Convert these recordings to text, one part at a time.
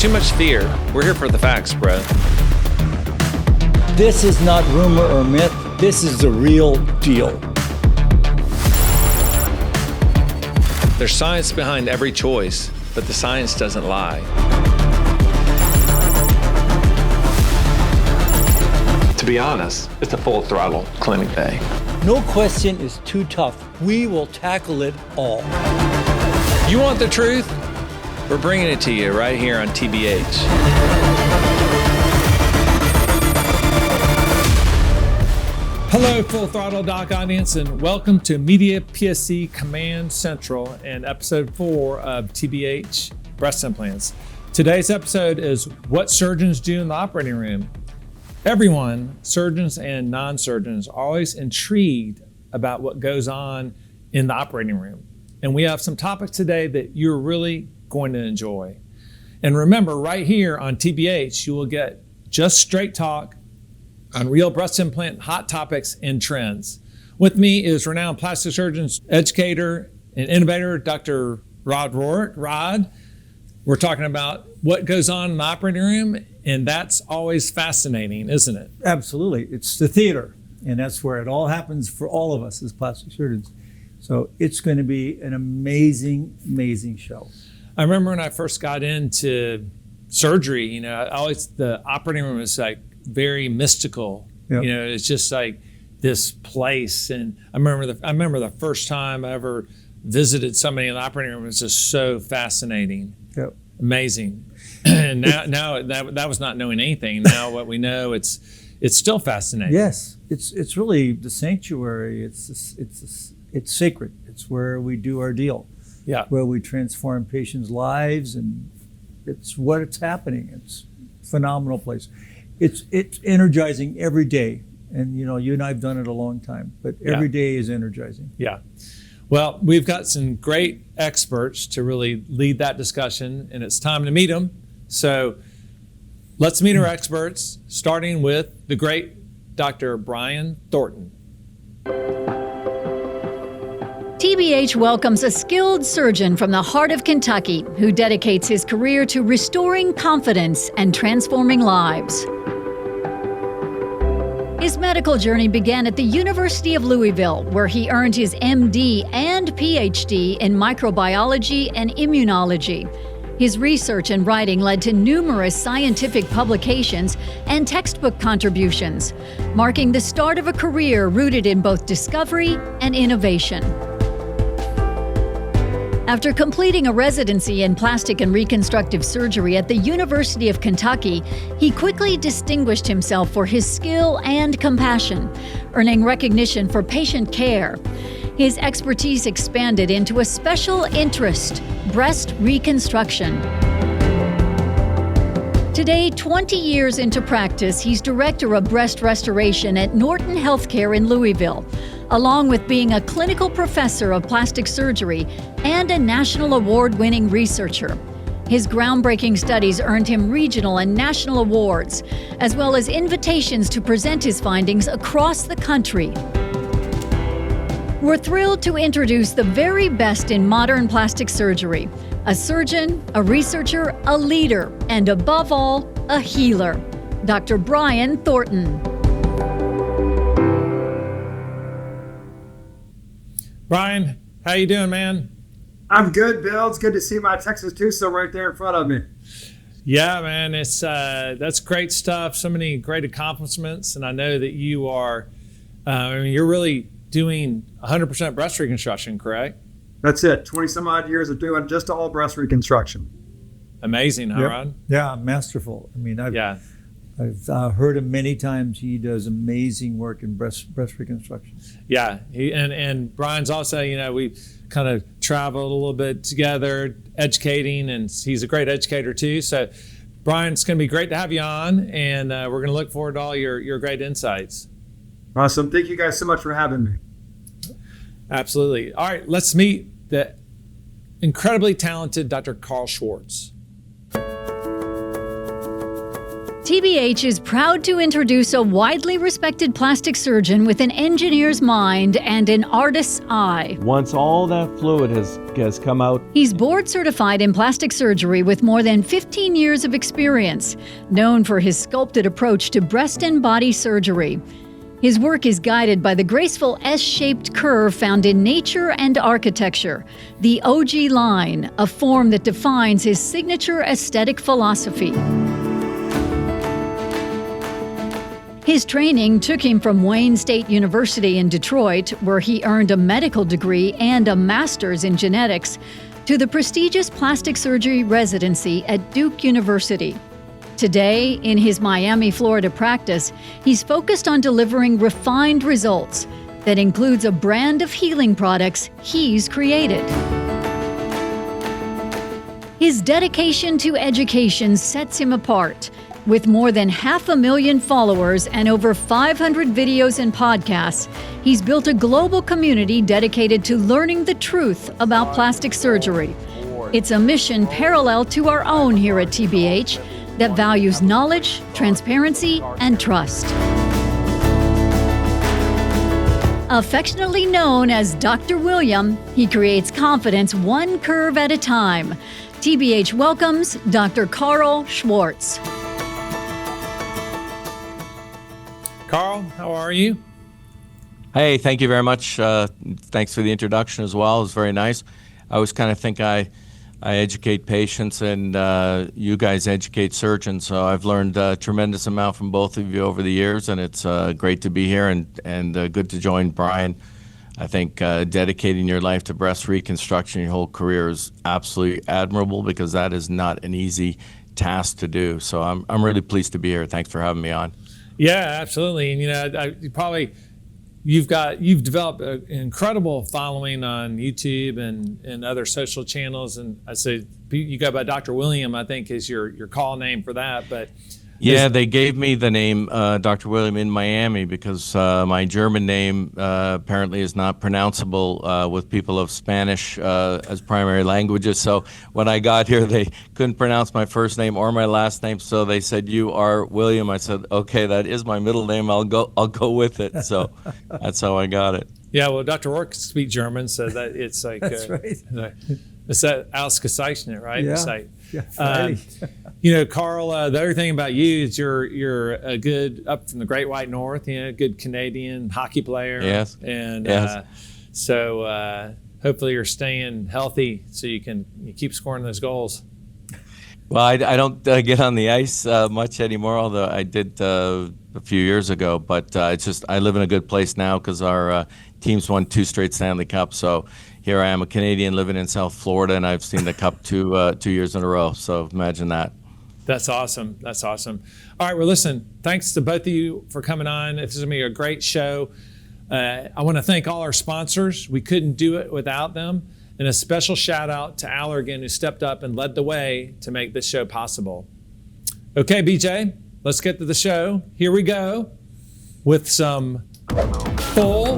too much fear. We're here for the facts, bro. This is not rumor or myth. This is the real deal. There's science behind every choice, but the science doesn't lie. To be honest, it's a full throttle clinic day. No question is too tough. We will tackle it all. You want the truth? We're bringing it to you right here on TBH. Hello, Full Throttle Doc audience, and welcome to Media PSC Command Central and episode 4 of TBH Breast Implants. Today's episode is what surgeons do in the operating room. Everyone, surgeons and non-surgeons, are always intrigued about what goes on in the operating room. And we have some topics today that you're really going to enjoy. And remember, right here on TBH, you will get just straight talk on real breast implant hot topics and trends. With me is renowned plastic surgeon, educator, and innovator, Dr. Rohrich. Rod, we're talking about what goes on in the operating room, and that's always fascinating, isn't it? Absolutely. It's the theater, and that's where it all happens for all of us as plastic surgeons. So it's going to be an amazing, amazing show. I remember when I first got into surgery, the operating room was like very mystical. Yep. It's just like this place. And I remember the first time I ever visited somebody in the operating room. It was just so fascinating. Yep. Amazing. And now that was not knowing anything. Now what we know, it's still fascinating. Yes, it's really the sanctuary. It's sacred. It's where we do our deal. Yeah. Where we transform patients' lives, and it's what's happening. It's a phenomenal place. It's energizing every day. And you and I have done it a long time, but every day is energizing. Yeah. Well, we've got some great experts to really lead that discussion, and it's time to meet them. So let's meet our experts, starting with the great Dr. Brian Thornton. TBH welcomes a skilled surgeon from the heart of Kentucky who dedicates his career to restoring confidence and transforming lives. His medical journey began at the University of Louisville, where he earned his MD and PhD in microbiology and immunology. His research and writing led to numerous scientific publications and textbook contributions, marking the start of a career rooted in both discovery and innovation. After completing a residency in plastic and reconstructive surgery at the University of Kentucky, he quickly distinguished himself for his skill and compassion, earning recognition for patient care. His expertise expanded into a special interest, breast reconstruction. Today, 20 years into practice, he's director of breast restoration at Norton Healthcare in Louisville, along with being a clinical professor of plastic surgery and a national award-winning researcher. His groundbreaking studies earned him regional and national awards, as well as invitations to present his findings across the country. We're thrilled to introduce the very best in modern plastic surgery, a surgeon, a researcher, a leader, and above all, a healer, Dr. Brian Thornton. Brian, how you doing, man? I'm good, Bill. It's good to see my Texas Tucson right there in front of me. Yeah, man, that's great stuff. So many great accomplishments, and I know that you are. You're really doing 100% breast reconstruction, correct? That's it. 20 some odd years of doing just all breast reconstruction. Amazing, huh, Yep. Rod? Yeah, masterful. I've heard him many times. He does amazing work in breast reconstruction. Yeah, and Brian's also, we kind of traveled a little bit together, educating, and he's a great educator too. So, Brian, it's going to be great to have you on, and we're going to look forward to all your great insights. Awesome. Thank you guys so much for having me. Absolutely. All right, let's meet the incredibly talented Dr. Karl Schwarz. TBH is proud to introduce a widely respected plastic surgeon with an engineer's mind and an artist's eye. Once all that fluid has come out, He's board certified in plastic surgery with more than 15 years of experience, known for his sculpted approach to breast and body surgery. His work is guided by the graceful S-shaped curve found in nature and architecture, the OG line, a form that defines his signature aesthetic philosophy. His training took him from Wayne State University in Detroit, where he earned a medical degree and a master's in genetics, to the prestigious plastic surgery residency at Duke University. Today, in his Miami, Florida practice, he's focused on delivering refined results that includes a brand of healing products he's created. His dedication to education sets him apart. With more than 500,000 followers and over 500 videos and podcasts, he's built a global community dedicated to learning the truth about plastic surgery. It's a mission parallel to our own here at TBH that values knowledge, transparency, and trust. Affectionately known as Dr. William, he creates confidence one curve at a time. TBH welcomes Dr. Karl Schwarz. Karl, how are you? hey, thank you very much. Thanks for the introduction as well. It was very nice. I always kind of think I educate patients and you guys educate surgeons. So I've learned a tremendous amount from both of you over the years, and it's great to be here and good to join Brian. I think dedicating your life to breast reconstruction your whole career is absolutely admirable, because that is not an easy task to do. So I'm really pleased to be here. Thanks for having me on. Yeah, absolutely. And you know, you've developed an incredible following on YouTube and other social channels. And I say you go by Dr. William, I think is your call name for that. But yeah, they gave me the name Dr. William in Miami because my German name apparently is not pronounceable with people of Spanish as primary languages. So when I got here, they couldn't pronounce my first name or my last name. So they said, "You are William." I said, "Okay, that is my middle name. I'll go with it." So that's how I got it. Yeah, well, Dr. Rohrich speaks German, so that it's like That's right. It's that Ausgezeichnet, right? Yeah. It's like, Yeah, you know, Karl, the other thing about you is you're a good, up from the Great White North, you know, good Canadian hockey player. Yes. And Yes. So hopefully you're staying healthy so you keep scoring those goals. Well, I don't get on the ice much anymore, although I did a few years ago. But it's just I live in a good place now because our team's won 2 straight Stanley Cups. So here I am, a Canadian living in South Florida, and I've seen the Cup 2 years in a row. So imagine that. That's awesome. That's awesome. All right, well, listen, thanks to both of you for coming on. This is going to be a great show. I want to thank all our sponsors. We couldn't do it without them. And a special shout out to Allergan, who stepped up and led the way to make this show possible. Okay, BJ, let's get to the show. Here we go with some full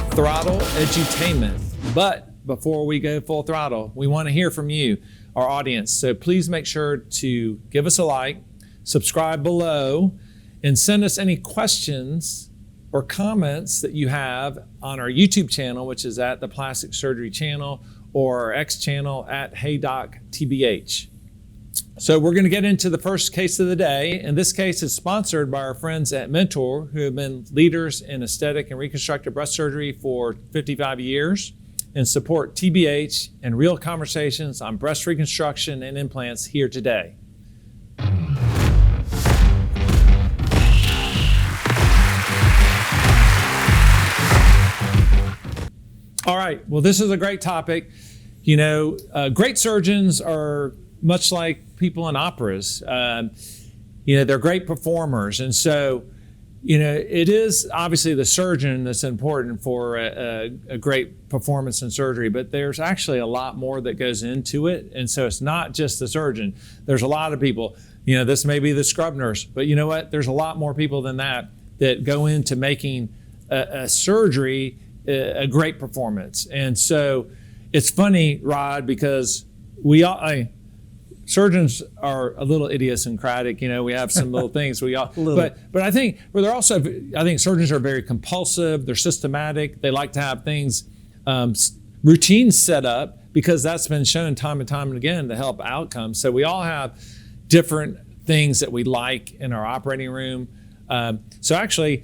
throttle edutainment. But before we go full throttle, we want to hear from you, our audience. So please make sure to give us a like, subscribe below, and send us any questions or comments that you have on our YouTube channel, which is at the Plastic Surgery Channel, or our X channel at HeyDocTBH. So we're going to get into the first case of the day, and this case is sponsored by our friends at Mentor, who have been leaders in aesthetic and reconstructive breast surgery for 55 years and support TBH and real conversations on breast reconstruction and implants here today. All right, well, this is a great topic. You know, great surgeons are much like people in operas. You know, they're great performers. And so, you know, it is obviously the surgeon that's important for a great performance in surgery, but there's actually a lot more that goes into it. And so it's not just the surgeon. There's a lot of people, you know, this may be the scrub nurse, but you know what? There's a lot more people than that go into making a surgery a great performance. And so it's funny, Rod, because surgeons are a little idiosyncratic. You know, we have some little things we all, but I think, but they're also, I think surgeons are very compulsive. They're systematic. They like to have things, routines set up, because that's been shown time and time again to help outcomes. So we all have different things that we like in our operating room. So actually,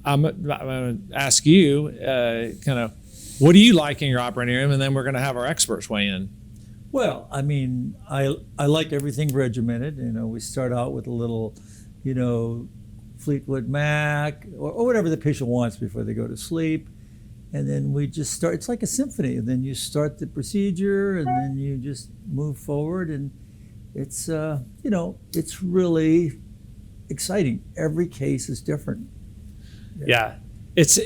I'm going to ask you kind of, what do you like in your operating room? And then we're going to have our experts weigh in. Well, I mean, I like everything regimented. You know, we start out with a little, you know, Fleetwood Mac or whatever the patient wants before they go to sleep. And then we just start, it's like a symphony. And then you start the procedure and then you just move forward. And it's, you know, it's really exciting. Every case is different. Yeah. It's,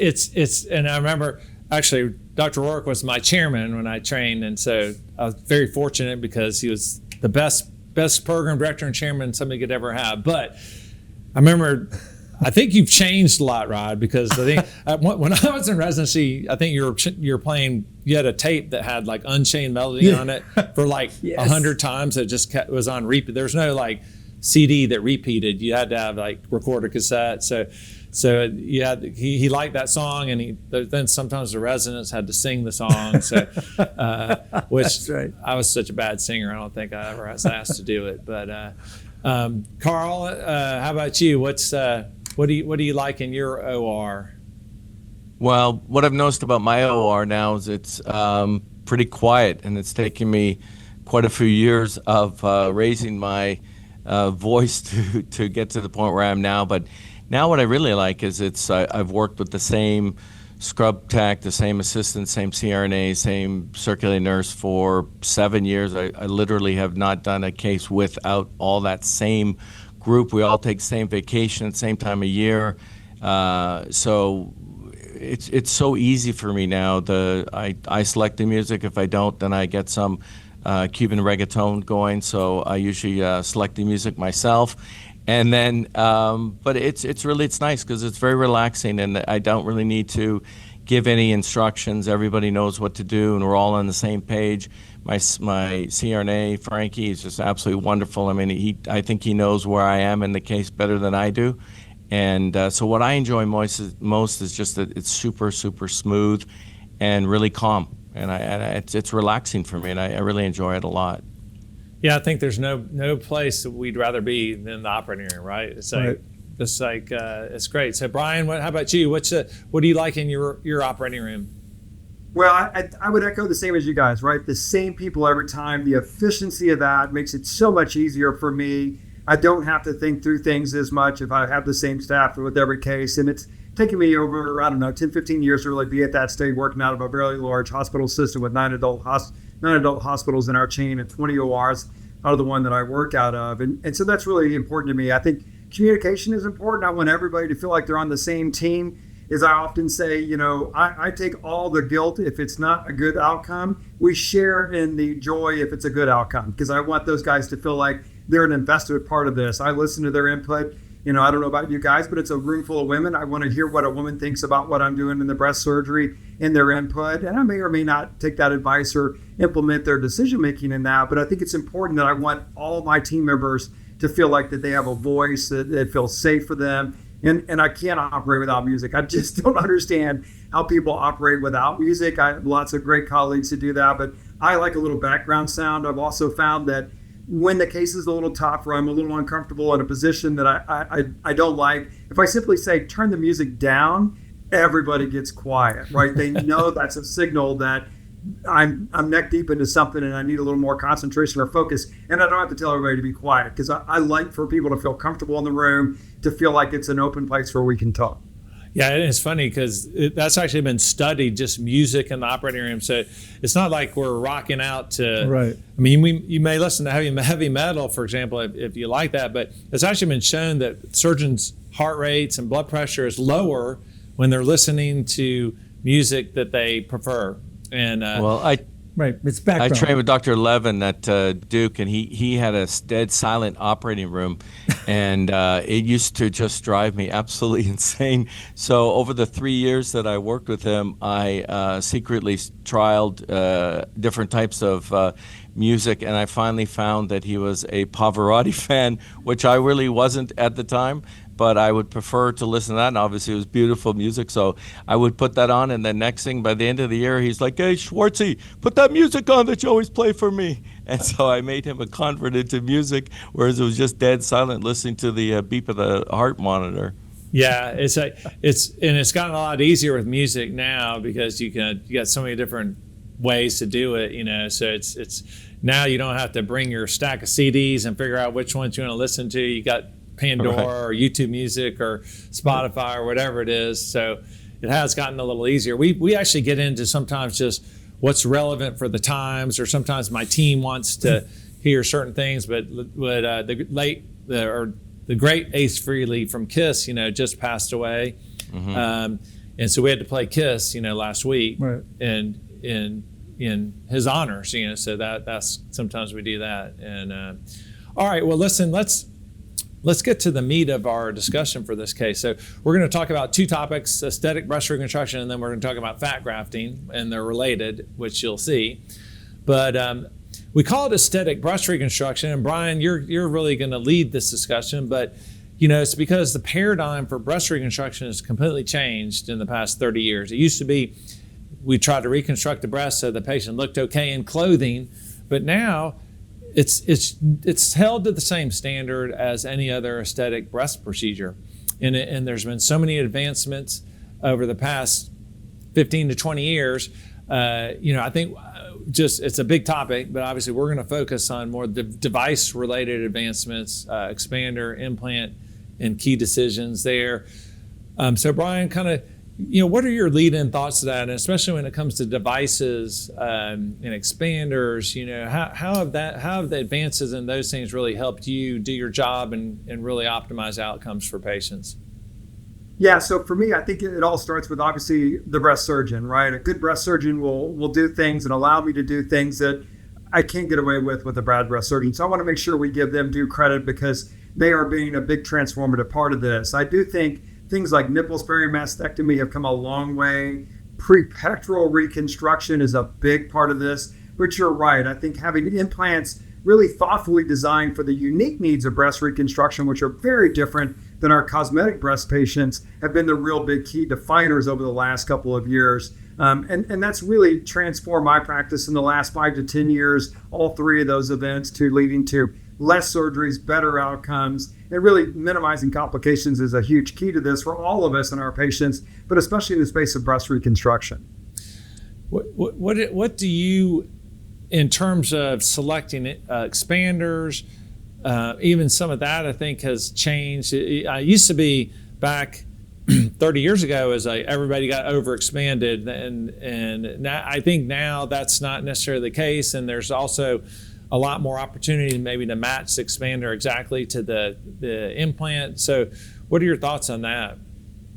and I remember actually Dr. Rohrich was my chairman when I trained. And so I was very fortunate because he was the best program director and chairman somebody could ever have. But I remember, I think you've changed a lot, Rod, because I think when I was in residency, I think you were playing, you had a tape that had like Unchained Melody on it for like 100 times. It just was on repeat. There's no like CD that repeated. You had to have like record a cassette. So yeah, he liked that song, and then sometimes the residents had to sing the song. So, which That's right. I was such a bad singer, I don't think I ever was asked to do it. But Karl, how about you? What do you like in your OR? Well, what I've noticed about my OR now is it's pretty quiet, and it's taken me quite a few years of raising my voice to get to the point where I am now. But now what I really like is I've worked with the same scrub tech, the same assistant, same CRNA, same circulating nurse for 7 years. I literally have not done a case without all that same group. We all take the same vacation at the same time of year. So it's so easy for me now. I select the music. If I don't, then I get some Cuban reggaeton going. So I usually select the music myself. And then, but it's nice because it's very relaxing, and I don't really need to give any instructions. Everybody knows what to do, and we're all on the same page. My CRNA, Frankie, is just absolutely wonderful. I mean, I think he knows where I am in the case better than I do. And so what I enjoy most is just that it's super, super smooth and really calm. And it's relaxing for me, and I really enjoy it a lot. Yeah, I think there's no place that we'd rather be than the operating room, right? It's like, it's great. So Brian, how about you? What do you like in your operating room? Well, I would echo the same as you guys, right? The same people every time. The efficiency of that makes it so much easier for me. I don't have to think through things as much if I have the same staff with every case. And it's taken me over, 10, 15 years to really be at that stage, working out of a very large hospital system with 9 adult hospitals in our chain and 20 ORs out of the one that I work out of. And so that's really important to me. I think communication is important. I want everybody to feel like they're on the same team. As I often say, I take all the guilt if it's not a good outcome. We share in the joy if it's a good outcome, because I want those guys to feel like they're an invested part of this. I listen to their input. I don't know about you guys, but it's a room full of women. I want to hear what a woman thinks about what I'm doing in the breast surgery and their input. And I may or may not take that advice or implement their decision-making in that. But I think it's important that I want all of my team members to feel like that they have a voice, that it feels safe for them. And I can't operate without music. I just don't understand how people operate without music. I have lots of great colleagues who do that, but I like a little background sound. I've also found that when the case is a little tough or I'm a little uncomfortable in a position that I don't like, if I simply say, turn the music down, everybody gets quiet, right? They know that's a signal that I'm neck deep into something and I need a little more concentration or focus. And I don't have to tell everybody to be quiet, because I like for people to feel comfortable in the room, to feel like it's an open place where we can talk. Yeah, and it's funny because that's actually been studied, just music in the operating room. So it's not like we're rocking out to, right. I mean, you may listen to heavy metal, for example, if you like that, but it's actually been shown that surgeons' heart rates and blood pressure is lower when they're listening to music that they prefer. And right, it's background. I trained with Dr. Levin at Duke, and he had a dead silent operating room, And it used to just drive me absolutely insane. So over the 3 years that I worked with him, I secretly trialed different types of music, and I finally found that he was a Pavarotti fan, which I really wasn't at the time, but I would prefer to listen to that, and obviously it was beautiful music, so I would put that on, and then next thing, by the end of the year, he's like, "Hey, Schwartzy, put that music on that you always play for me." And so I made him a convert into music, whereas it was just dead silent listening to the beep of the heart monitor. Yeah, it's gotten a lot easier with music now because you got so many different ways to do it, so it's now you don't have to bring your stack of CDs and figure out which ones you want to listen to. You got Pandora or YouTube Music or Spotify or whatever it is, so it has gotten a little easier. We actually get into sometimes just what's relevant for the times, or sometimes my team wants to hear certain things, but the great Ace Frehley from Kiss, just passed away. And so we had to play Kiss, last week, Right. and in his honors, so that's sometimes we do that. And all right, well, listen, let's get to the meat of our discussion for this case. So we're going to talk about two topics: aesthetic breast reconstruction, and then we're going to talk about fat grafting, and they're related, which you'll see. But we call it aesthetic breast reconstruction, and Brian, you're really going to lead this discussion, but it's because the paradigm for breast reconstruction has completely changed in the past 30 years. It used to be we tried to reconstruct the breast so the patient looked okay in clothing, but now it's held to the same standard as any other aesthetic breast procedure. And there's been so many advancements over the past 15 to 20 years. I think it's a big topic, but obviously we're going to focus on more device-related advancements, expander, implant, and key decisions there. So Brian, kind of, what are your lead-in thoughts to that, and especially when it comes to devices and expanders? How have the advances in those things really helped you do your job and really optimize outcomes for patients? Yeah, so for me, I think it all starts with obviously the breast surgeon, right? A good breast surgeon will do things and allow me to do things that I can't get away with a bad breast surgeon. So I want to make sure we give them due credit because they are being a big transformative part of this. I do think things like nipple-sparing mastectomy have come a long way. Prepectoral reconstruction is a big part of this, but you're right. I think having implants really thoughtfully designed for the unique needs of breast reconstruction, which are very different than our cosmetic breast patients, have been the real big key definers over the last couple of years. And that's really transformed my practice in the last 5 to 10 years, all three of those events to leading to less surgeries, better outcomes, and really minimizing complications is a huge key to this for all of us and our patients, but especially in the space of breast reconstruction. What do you, in terms of selecting expanders, even some of that I think has changed. I used to be back 30 years ago as everybody got overexpanded, and now, I think now that's not necessarily the case, and there's also a lot more opportunity maybe to match the expander exactly to the implant. So what are your thoughts on that?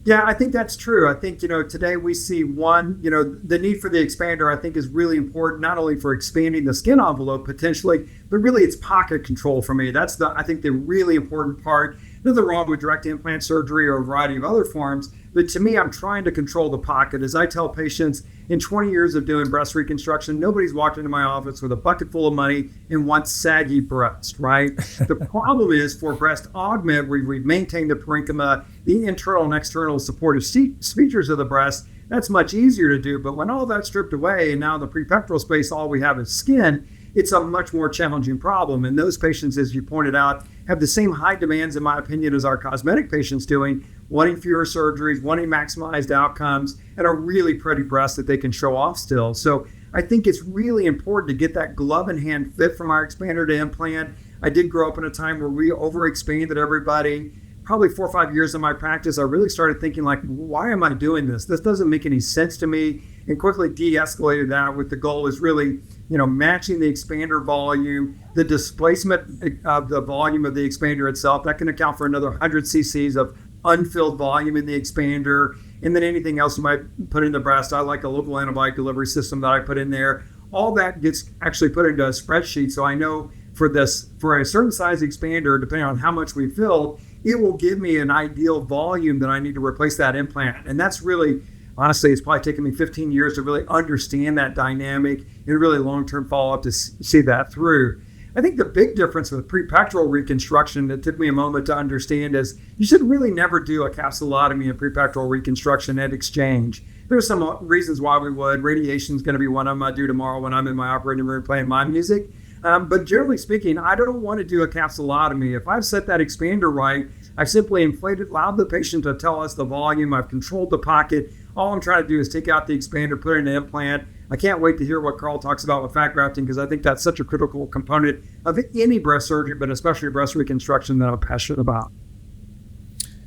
Yeah, I think that's true. I think, today we see the need for the expander, I think, is really important, not only for expanding the skin envelope potentially, but really it's pocket control for me. That's I think the really important part. Nothing wrong with direct implant surgery or a variety of other forms, but to me, I'm trying to control the pocket. As I tell patients, in 20 years of doing breast reconstruction, nobody's walked into my office with a bucket full of money and wants saggy breast, right? The problem is for breast augment, we've maintained the parenchyma, the internal and external supportive features of the breast. That's much easier to do, but when all that's stripped away and now the prepectoral space, all we have is skin, it's a much more challenging problem. And those patients, as you pointed out, have the same high demands, in my opinion, as our cosmetic patients doing, wanting fewer surgeries, wanting maximized outcomes, and a really pretty breast that they can show off still. So I think it's really important to get that glove in hand fit from our expander to implant. I did grow up in a time where we overexpanded everybody. Probably 4 or 5 years in my practice, I really started thinking like, why am I doing this? This doesn't make any sense to me, and quickly de-escalated that with the goal is really, matching the expander volume, the displacement of the volume of the expander itself. That can account for another 100 cc's of unfilled volume in the expander, and then anything else you might put in the breast. I like a local antibiotic delivery system that I put in there. All that gets actually put into a spreadsheet, so I know for a certain size expander, depending on how much we fill, it will give me an ideal volume that I need to replace that implant. And that's really, honestly, it's probably taken me 15 years to really understand that dynamic and really long-term follow-up to see that through. I think the big difference with prepectoral reconstruction that took me a moment to understand is you should really never do a capsulotomy and prepectoral reconstruction at exchange. There's some reasons why we would. Radiation is going to be one of them I do tomorrow when I'm in my operating room playing my music. But generally speaking, I don't want to do a capsulotomy. If I've set that expander right, I've simply inflated, allowed the patient to tell us the volume, I've controlled the pocket. All I'm trying to do is take out the expander, put in an implant. I can't wait to hear what Karl talks about with fat grafting, because I think that's such a critical component of any breast surgery, but especially breast reconstruction, that I'm passionate about.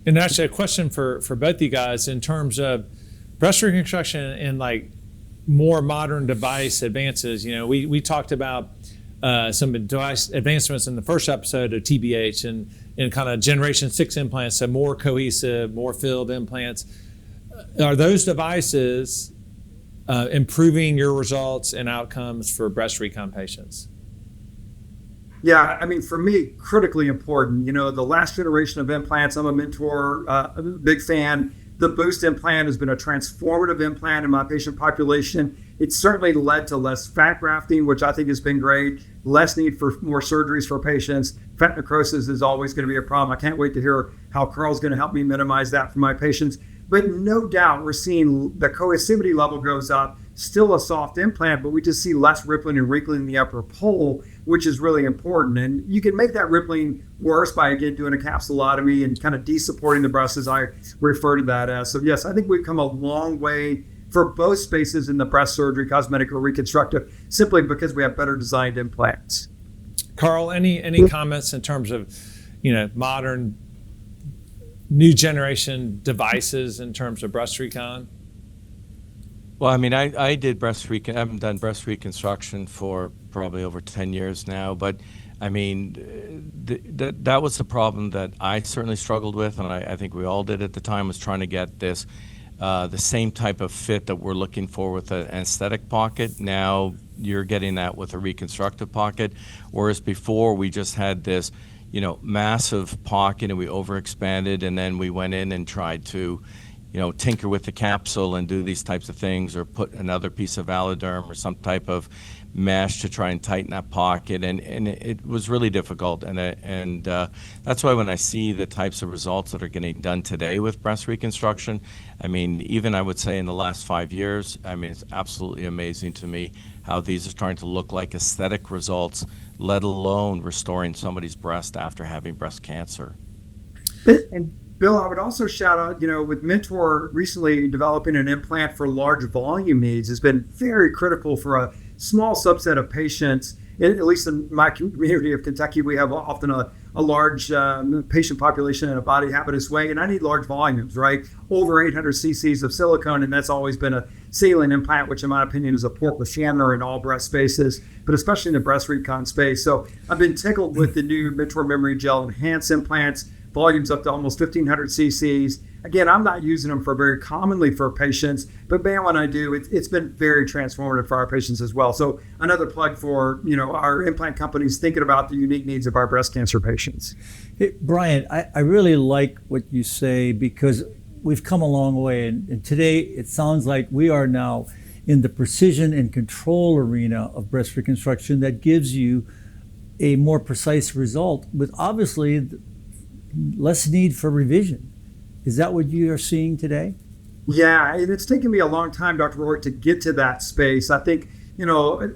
And actually, a question for both of you guys in terms of breast reconstruction and like more modern device advances. You know, we talked about some device advancements in the first episode of TBH and kind of generation 6 implants, so more cohesive, more filled implants. Are those devices improving your results and outcomes for breast recon patients? Yeah, I mean, for me, critically important. You know, the last generation of implants, I'm a mentor, a big fan. The Boost implant has been a transformative implant in my patient population. It's certainly led to less fat grafting, which I think has been great, less need for more surgeries for patients. Fat necrosis is always going to be a problem. I can't wait to hear how Karl's going to help me minimize that for my patients. But no doubt we're seeing the cohesivity level goes up, still a soft implant, but we just see less rippling and wrinkling in the upper pole, which is really important. And you can make that rippling worse by, again, doing a capsulotomy and kind of de-supporting the breast, as I refer to that as. So yes, I think we've come a long way for both spaces in the breast surgery, cosmetic or reconstructive, simply because we have better designed implants. Karl, any comments in terms of, you know, modern new generation devices in terms of breast recon? Well, I mean, I haven't done breast reconstruction for probably over 10 years now, but I mean, that was the problem that I certainly struggled with, and I think we all did at the time, was trying to get this, the same type of fit that we're looking for with an aesthetic pocket. Now you're getting that with a reconstructive pocket, whereas before we just had this, you know, massive pocket and we overexpanded, and then we went in and tried to, you know, tinker with the capsule and do these types of things, or put another piece of Alloderm or some type of mesh to try and tighten that pocket, and it was really difficult. And that's why when I see the types of results that are getting done today with breast reconstruction, I mean, even I would say in the last 5 years, I mean, it's absolutely amazing to me how these are starting to look like aesthetic results, let alone restoring somebody's breast after having breast cancer. And Bill, I would also shout out, you know, with Mentor recently developing an implant for large volume needs has been very critical for a small subset of patients. At least in my community of Kentucky, we have often a large patient population in a body habitus way, and I need large volumes, right? Over 800 cc's of silicone, and that's always been a saline implant, which in my opinion is a portless Chandler in all breast spaces, but especially in the breast recon space. So I've been tickled with the new Mentor Memory Gel Enhance implants, volumes up to almost 1,500 cc's. Again, I'm not using them for very commonly for patients, but man, when I do, it's been very transformative for our patients as well. So another plug for, you know, our implant companies thinking about the unique needs of our breast cancer patients. Hey, Brian, I really like what you say, because we've come a long way. And today it sounds like we are now in the precision and control arena of breast reconstruction that gives you a more precise result with obviously less need for revision. Is that what you are seeing today? Yeah, and it's taken me a long time, Dr. Rohrich, to get to that space. I think, you know,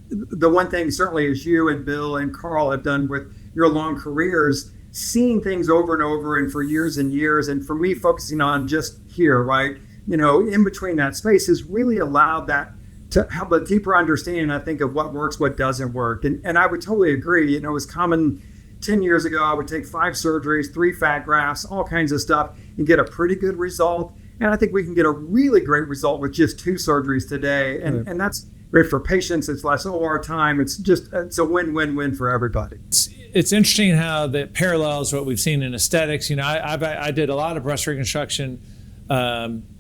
the one thing certainly as you and Bill and Karl have done with your long careers, seeing things over and over and for years and years, and for me focusing on just here, right, you know, in between that space has really allowed that to have a deeper understanding, I think, of what works, what doesn't work. And I would totally agree. You know, it was common 10 years ago, I would take 5 surgeries, 3 fat grafts, all kinds of stuff, and get a pretty good result. And I think we can get a really great result with just 2 surgeries today. And that's great for patients. It's less OR time. It's a win-win-win for everybody. It's interesting how that parallels what we've seen in aesthetics. You know, I did a lot of breast reconstruction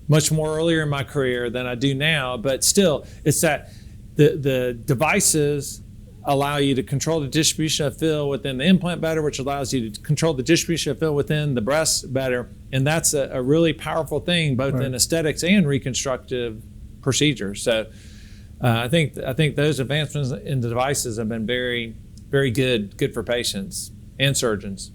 much more earlier in my career than I do now, but still, it's that the devices allow you to control the distribution of fill within the implant better, which allows you to control the distribution of fill within the breast better. And that's a really powerful thing, both in aesthetics and reconstructive procedures. So I think those advancements in the devices have been very, very good for patients and surgeons.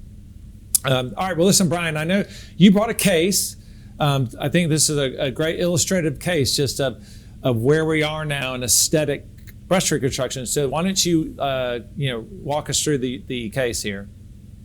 All right, well, listen, Brian, I know you brought a case. I think this is a great illustrative case just of where we are now in aesthetic breast reconstruction. So why don't you, walk us through the case here?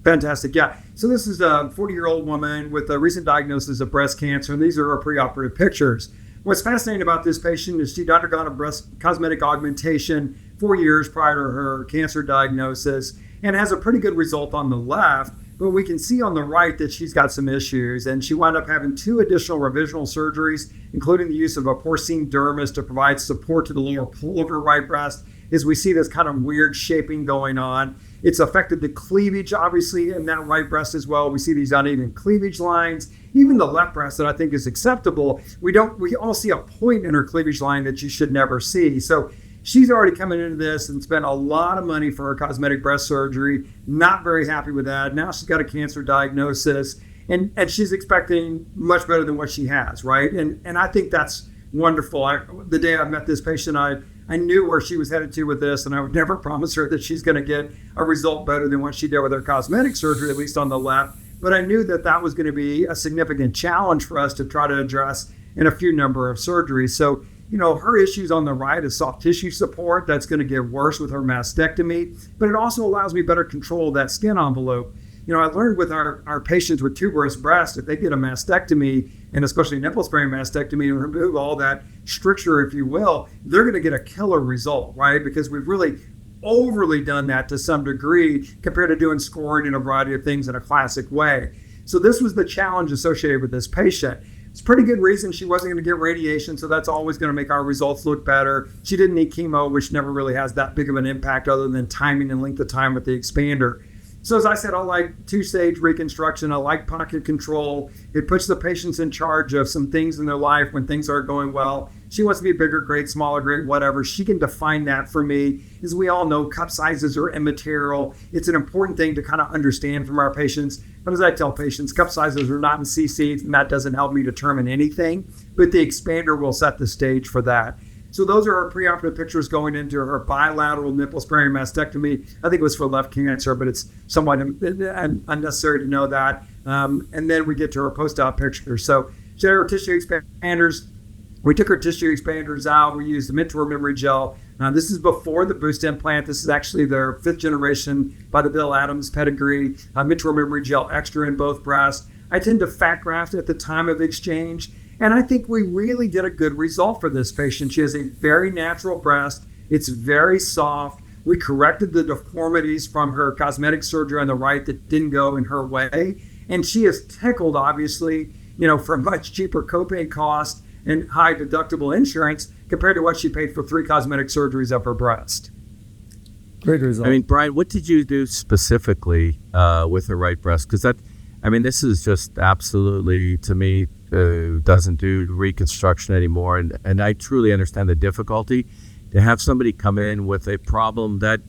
Fantastic. Yeah. So this is a 40-year-old woman with a recent diagnosis of breast cancer, and these are her preoperative pictures. What's fascinating about this patient is she'd undergone a breast cosmetic augmentation 4 years prior to her cancer diagnosis and has a pretty good result on the left. But we can see on the right that she's got some issues, and she wound up having 2 additional revisional surgeries, including the use of a porcine dermis to provide support to the lower pole of her right breast, as we see this kind of weird shaping going on. It's affected the cleavage, obviously, in that right breast as well. We see these uneven cleavage lines. Even the left breast that I think is acceptable, we all see a point in her cleavage line that you should never see. So she's already coming into this and spent a lot of money for her cosmetic breast surgery. Not very happy with that. Now she's got a cancer diagnosis, and she's expecting much better than what she has, right? And I think that's wonderful. The day I met this patient, I knew where she was headed to with this, and I would never promise her that she's going to get a result better than what she did with her cosmetic surgery, at least on the left. But I knew that was going to be a significant challenge for us to try to address in a few number of surgeries. So, her issues on the right is soft tissue support. That's going to get worse with her mastectomy, but it also allows me better control of that skin envelope. I learned with our patients with tuberous breast, if they get a mastectomy, and especially nipple-sparing mastectomy, and remove all that stricture, if you will, they're going to get a killer result, right? Because we've really overly done that to some degree compared to doing scoring and a variety of things in a classic way. So this was the challenge associated with this patient. It's a pretty good reason she wasn't going to get radiation, so that's always going to make our results look better. She didn't need chemo, which never really has that big of an impact other than timing and length of time with the expander. So as I said, I like 2-stage reconstruction. I like pocket control. It puts the patients in charge of some things in their life when things aren't going well. She wants to be bigger, great, smaller, great, whatever. She can define that for me. As we all know, cup sizes are immaterial. It's an important thing to kind of understand from our patients. But as I tell patients, cup sizes are not in cc's, and that doesn't help me determine anything. But the expander will set the stage for that. So those are her preoperative pictures going into her bilateral nipple-sparing mastectomy. I think it was for left cancer, but it's somewhat unnecessary to know that. And then we get to her post-op picture. So she had her tissue expanders. We took her tissue expanders out. We used the Mentor memory gel. This is before the boost implant. This is actually their 5th generation by the Bill Adams pedigree. Mentor memory gel extra in both breasts. I tend to fat graft at the time of exchange. And I think we really did a good result for this patient. She has a very natural breast. It's very soft. We corrected the deformities from her cosmetic surgery on the right that didn't go in her way. And she is tickled, obviously, for much cheaper copay cost and high deductible insurance compared to what she paid for 3 cosmetic surgeries of her breast. Great result. I mean, Brian, what did you do specifically with her right breast? Because this is just absolutely, to me, doesn't do reconstruction anymore. And I truly understand the difficulty to have somebody come in with a problem that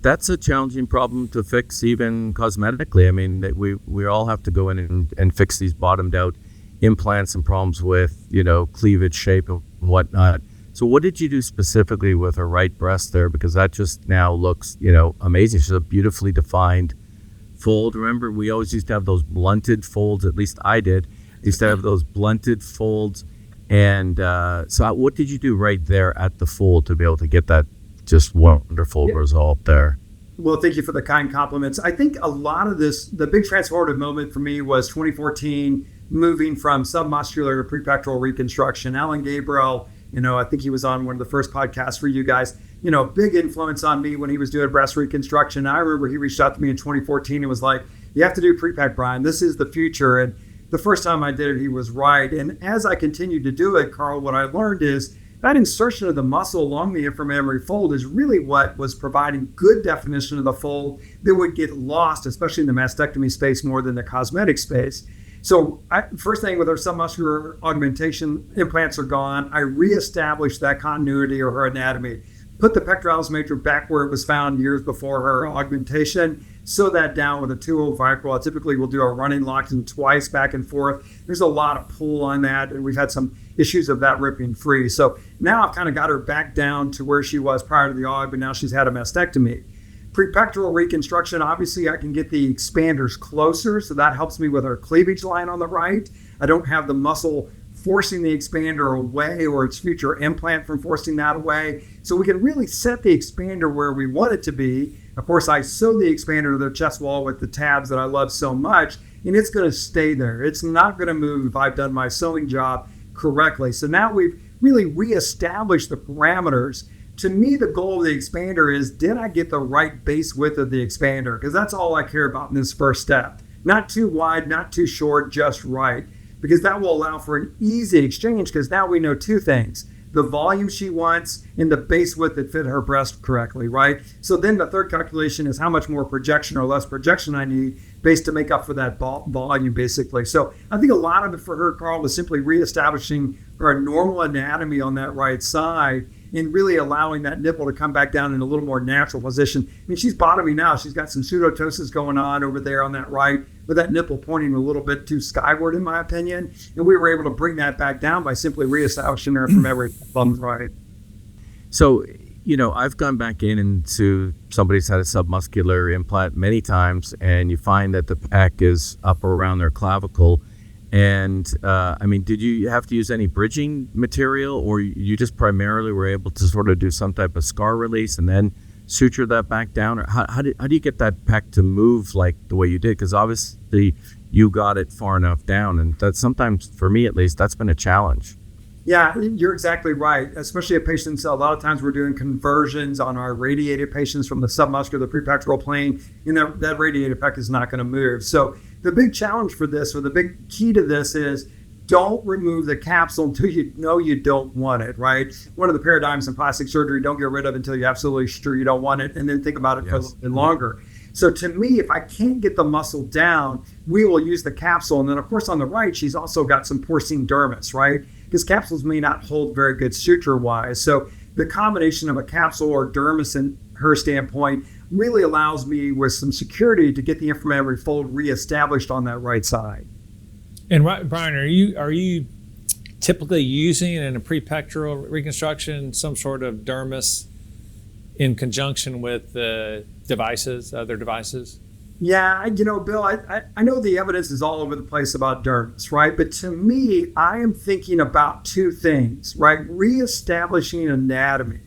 that's a challenging problem to fix even cosmetically. I mean, we all have to go in and fix these bottomed out implants and problems with, cleavage shape and whatnot. So what did you do specifically with her right breast there? Because that just now looks, amazing. She's a beautifully defined fold. Remember, we always used to have those blunted folds, at least I did. Used to have those blunted folds. And so what did you do right there at the fold to be able to get that just wonderful result there? Well, thank you for the kind compliments. I think a lot of this, the big transformative moment for me was 2014, moving from submuscular to prepectoral reconstruction. Alan Gabriel, I think he was on one of the first podcasts for you guys, big influence on me when he was doing breast reconstruction. I remember he reached out to me in 2014 and was like, you have to do prepec, Brian. This is the future. And the first time I did it, he was right. And as I continued to do it, Karl, what I learned is that insertion of the muscle along the inframammary fold is really what was providing good definition of the fold that would get lost, especially in the mastectomy space more than the cosmetic space. So first thing with our submuscular augmentation, implants are gone. I reestablished that continuity of her anatomy. put the pectoralis major back where it was found years before her augmentation, sew that down with a 2-hole vicryl. I typically will do a running locking twice back and forth. There's a lot of pull on that, and we've had some issues of that ripping free. So now I've kind of got her back down to where she was prior to the aug, but now she's had a mastectomy. Prepectoral reconstruction, obviously I can get the expanders closer, so that helps me with our cleavage line on the right. I don't have the muscle forcing the expander away or its future implant from forcing that away. So we can really set the expander where we want it to be. Of course, I sew the expander to the chest wall with the tabs that I love so much, and it's going to stay there. It's not going to move if I've done my sewing job correctly. So now we've really reestablished the parameters. To me, the goal of the expander is, did I get the right base width of the expander? Because that's all I care about in this first step. Not too wide, not too short, just right. Because that will allow for an easy exchange, because now we know two things: the volume she wants and the base width that fit her breast correctly, right? So then the third calculation is how much more projection or less projection I need based to make up for that volume, basically. So I think a lot of it for her, Karl, was simply reestablishing her normal anatomy on that right side and really allowing that nipple to come back down in a little more natural position. I mean, she's bottoming now. She's got some pseudotosis going on over there on that right, with that nipple pointing a little bit too skyward, in my opinion. And we were able to bring that back down by simply reestablishing her from every bum right. So, I've gone back into somebody's had a submuscular implant many times, and you find that the pec is up around their clavicle. And did you have to use any bridging material, or you just primarily were able to sort of do some type of scar release and then suture that back down? Or how do you get that pec to move like the way you did? Because obviously you got it far enough down, and that's sometimes, for me at least, that's been a challenge. Yeah, you're exactly right. Especially a patient, a lot of times we're doing conversions on our radiated patients from the submuscular to the prepectoral plane, and that radiated pec is not going to move. So the big challenge for this, or the big key to this, is don't remove the capsule until you know you don't want it, right? One of the paradigms in plastic surgery, don't get rid of it until you're absolutely sure you don't want it, and then think about it for a little bit longer. So to me, if I can't get the muscle down, we will use the capsule. And then, of course, on the right, she's also got some porcine dermis, right? Because capsules may not hold very good suture-wise. So the combination of a capsule or dermis in her standpoint really allows me with some security to get the inframammary fold reestablished on that right side. And Brian, are you typically using in a prepectoral reconstruction some sort of dermis in conjunction with other devices? Yeah, Bill, I know the evidence is all over the place about dermis, right? But to me, I am thinking about two things, right? Reestablishing anatomy.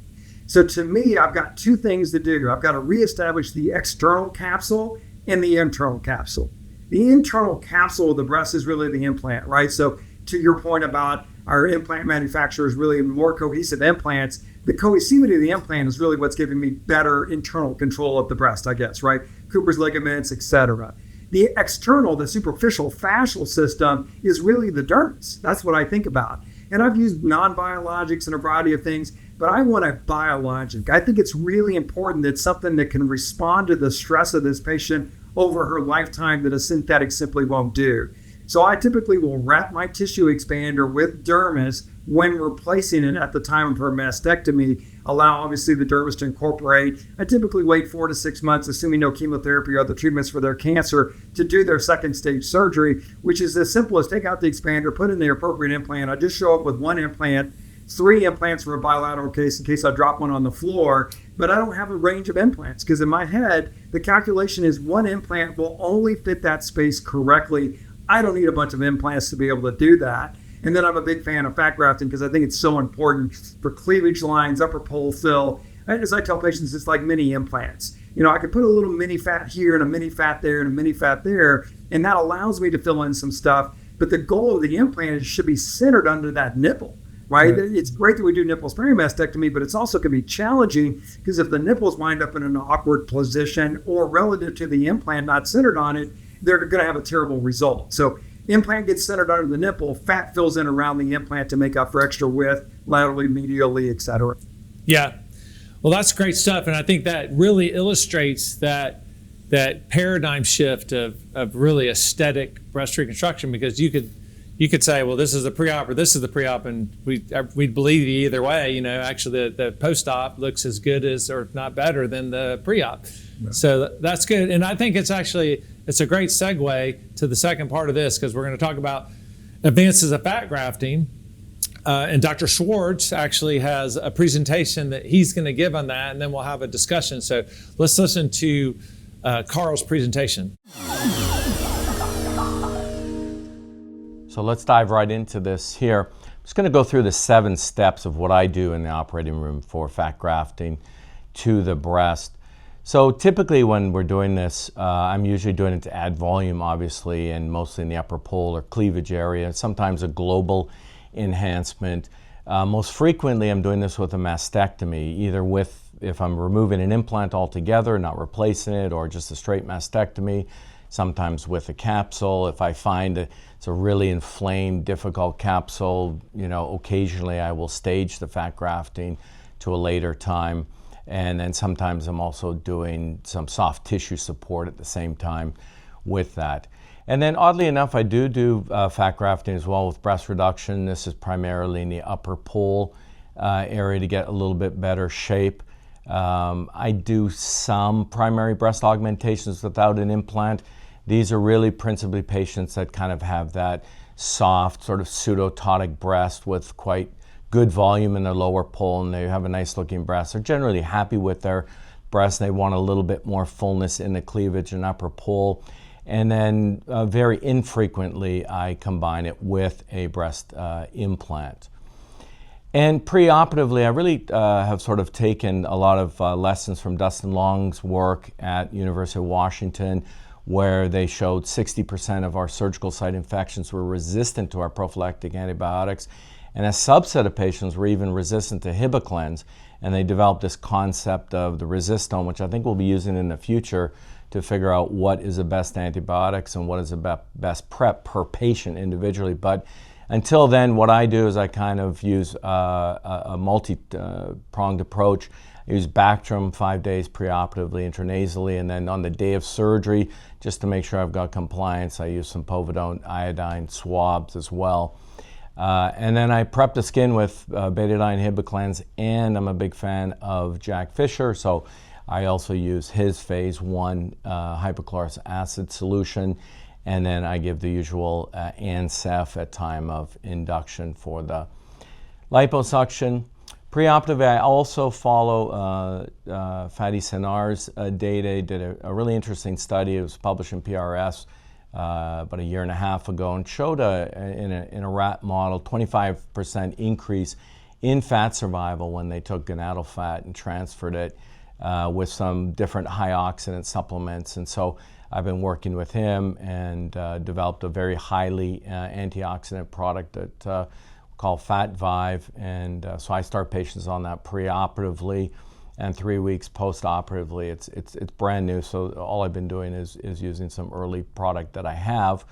So to me, I've got two things to do. I've got to reestablish the external capsule and the internal capsule. The internal capsule of the breast is really the implant, right? So to your point about our implant manufacturers really more cohesive implants, the cohesivity of the implant is really what's giving me better internal control of the breast, I guess, right? Cooper's ligaments, etc. The external, the superficial fascial system is really the dermis. That's what I think about. And I've used non-biologics and a variety of things, but I want a biologic. I think it's really important that something that can respond to the stress of this patient over her lifetime that a synthetic simply won't do. So I typically will wrap my tissue expander with dermis when replacing it at the time of her mastectomy, allow obviously the dermis to incorporate. I typically wait 4 to 6 months, assuming no chemotherapy or other treatments for their cancer, to do their second stage surgery, which is as simple as take out the expander, put in the appropriate implant. I just show up with one implant, 3 implants for a bilateral case in case I drop one on the floor, but I don't have a range of implants because in my head, the calculation is one implant will only fit that space correctly. I don't need a bunch of implants to be able to do that. And then I'm a big fan of fat grafting because I think it's so important for cleavage lines, upper pole fill. And as I tell patients, it's like mini implants. I could put a little mini fat here and a mini fat there and a mini fat there, and that allows me to fill in some stuff. But the goal of the implant should be centered under that nipple, right? It's great that we do nipple sparing mastectomy, but it's also can be challenging because if the nipples wind up in an awkward position or relative to the implant not centered on it, they're going to have a terrible result. So implant gets centered under the nipple, fat fills in around the implant to make up for extra width, laterally, medially, etc. Yeah. Well, that's great stuff. And I think that really illustrates that paradigm shift of really aesthetic breast reconstruction, because you you could say, well, this is the pre-op or this is the pre-op, and we'd believe you either way. You know, actually the post-op looks as good as, or if not better than the pre-op. Yeah. So that's good. And I think it's a great segue to the second part of this, because we're going to talk about advances of fat grafting. And Dr. Schwarz actually has a presentation that he's going to give on that, and then we'll have a discussion. So let's listen to Karl's presentation. So let's dive right into this here. I'm just going to go through the 7 steps of what I do in the operating room for fat grafting to the breast. So typically when we're doing this, I'm usually doing it to add volume, obviously, and mostly in the upper pole or cleavage area, sometimes a global enhancement. Most frequently, I'm doing this with a mastectomy, either if I'm removing an implant altogether, not replacing it, or just a straight mastectomy, sometimes with a capsule. If I find it's a really inflamed, difficult capsule, occasionally I will stage the fat grafting to a later time. And then sometimes I'm also doing some soft tissue support at the same time with that. And then oddly enough, I do fat grafting as well with breast reduction. This is primarily in the upper pole area to get a little bit better shape. I do some primary breast augmentations without an implant. These are really principally patients that kind of have that soft, sort of pseudo-tonic breast with quite good volume in their lower pole, and they have a nice looking breast. They're generally happy with their breast. They want a little bit more fullness in the cleavage and upper pole. And then very infrequently, I combine it with a breast implant. And preoperatively, I really have sort of taken a lot of lessons from Dustin Long's work at University of Washington, where they showed 60% of our surgical site infections were resistant to our prophylactic antibiotics. And a subset of patients were even resistant to Hibiclens. And they developed this concept of the resistome, which I think we'll be using in the future to figure out what is the best antibiotics and what is the best prep per patient individually. But until then, what I do is I kind of use a multi-pronged approach. I use Bactrim 5 days preoperatively, intranasally, and then on the day of surgery, just to make sure I've got compliance, I use some povidone iodine swabs as well. And then I prep the skin with betadine Hibiclens, and I'm a big fan of Jack Fisher, so I also use his phase 1 hypochlorous acid solution, and then I give the usual ANSEF at time of induction for the liposuction. Preoperatively, I also follow Fadi Senar's data. He did a really interesting study. It was published in PRS about a year and a half ago, and showed in a rat model 25% increase in fat survival when they took gonadal fat and transferred it with some different high oxidant supplements. And so I've been working with him and developed a very highly antioxidant product that called Fat Vive. And so I start patients on that preoperatively, and 3 weeks post-operatively. It's brand new, so all I've been doing is using some early product that I have.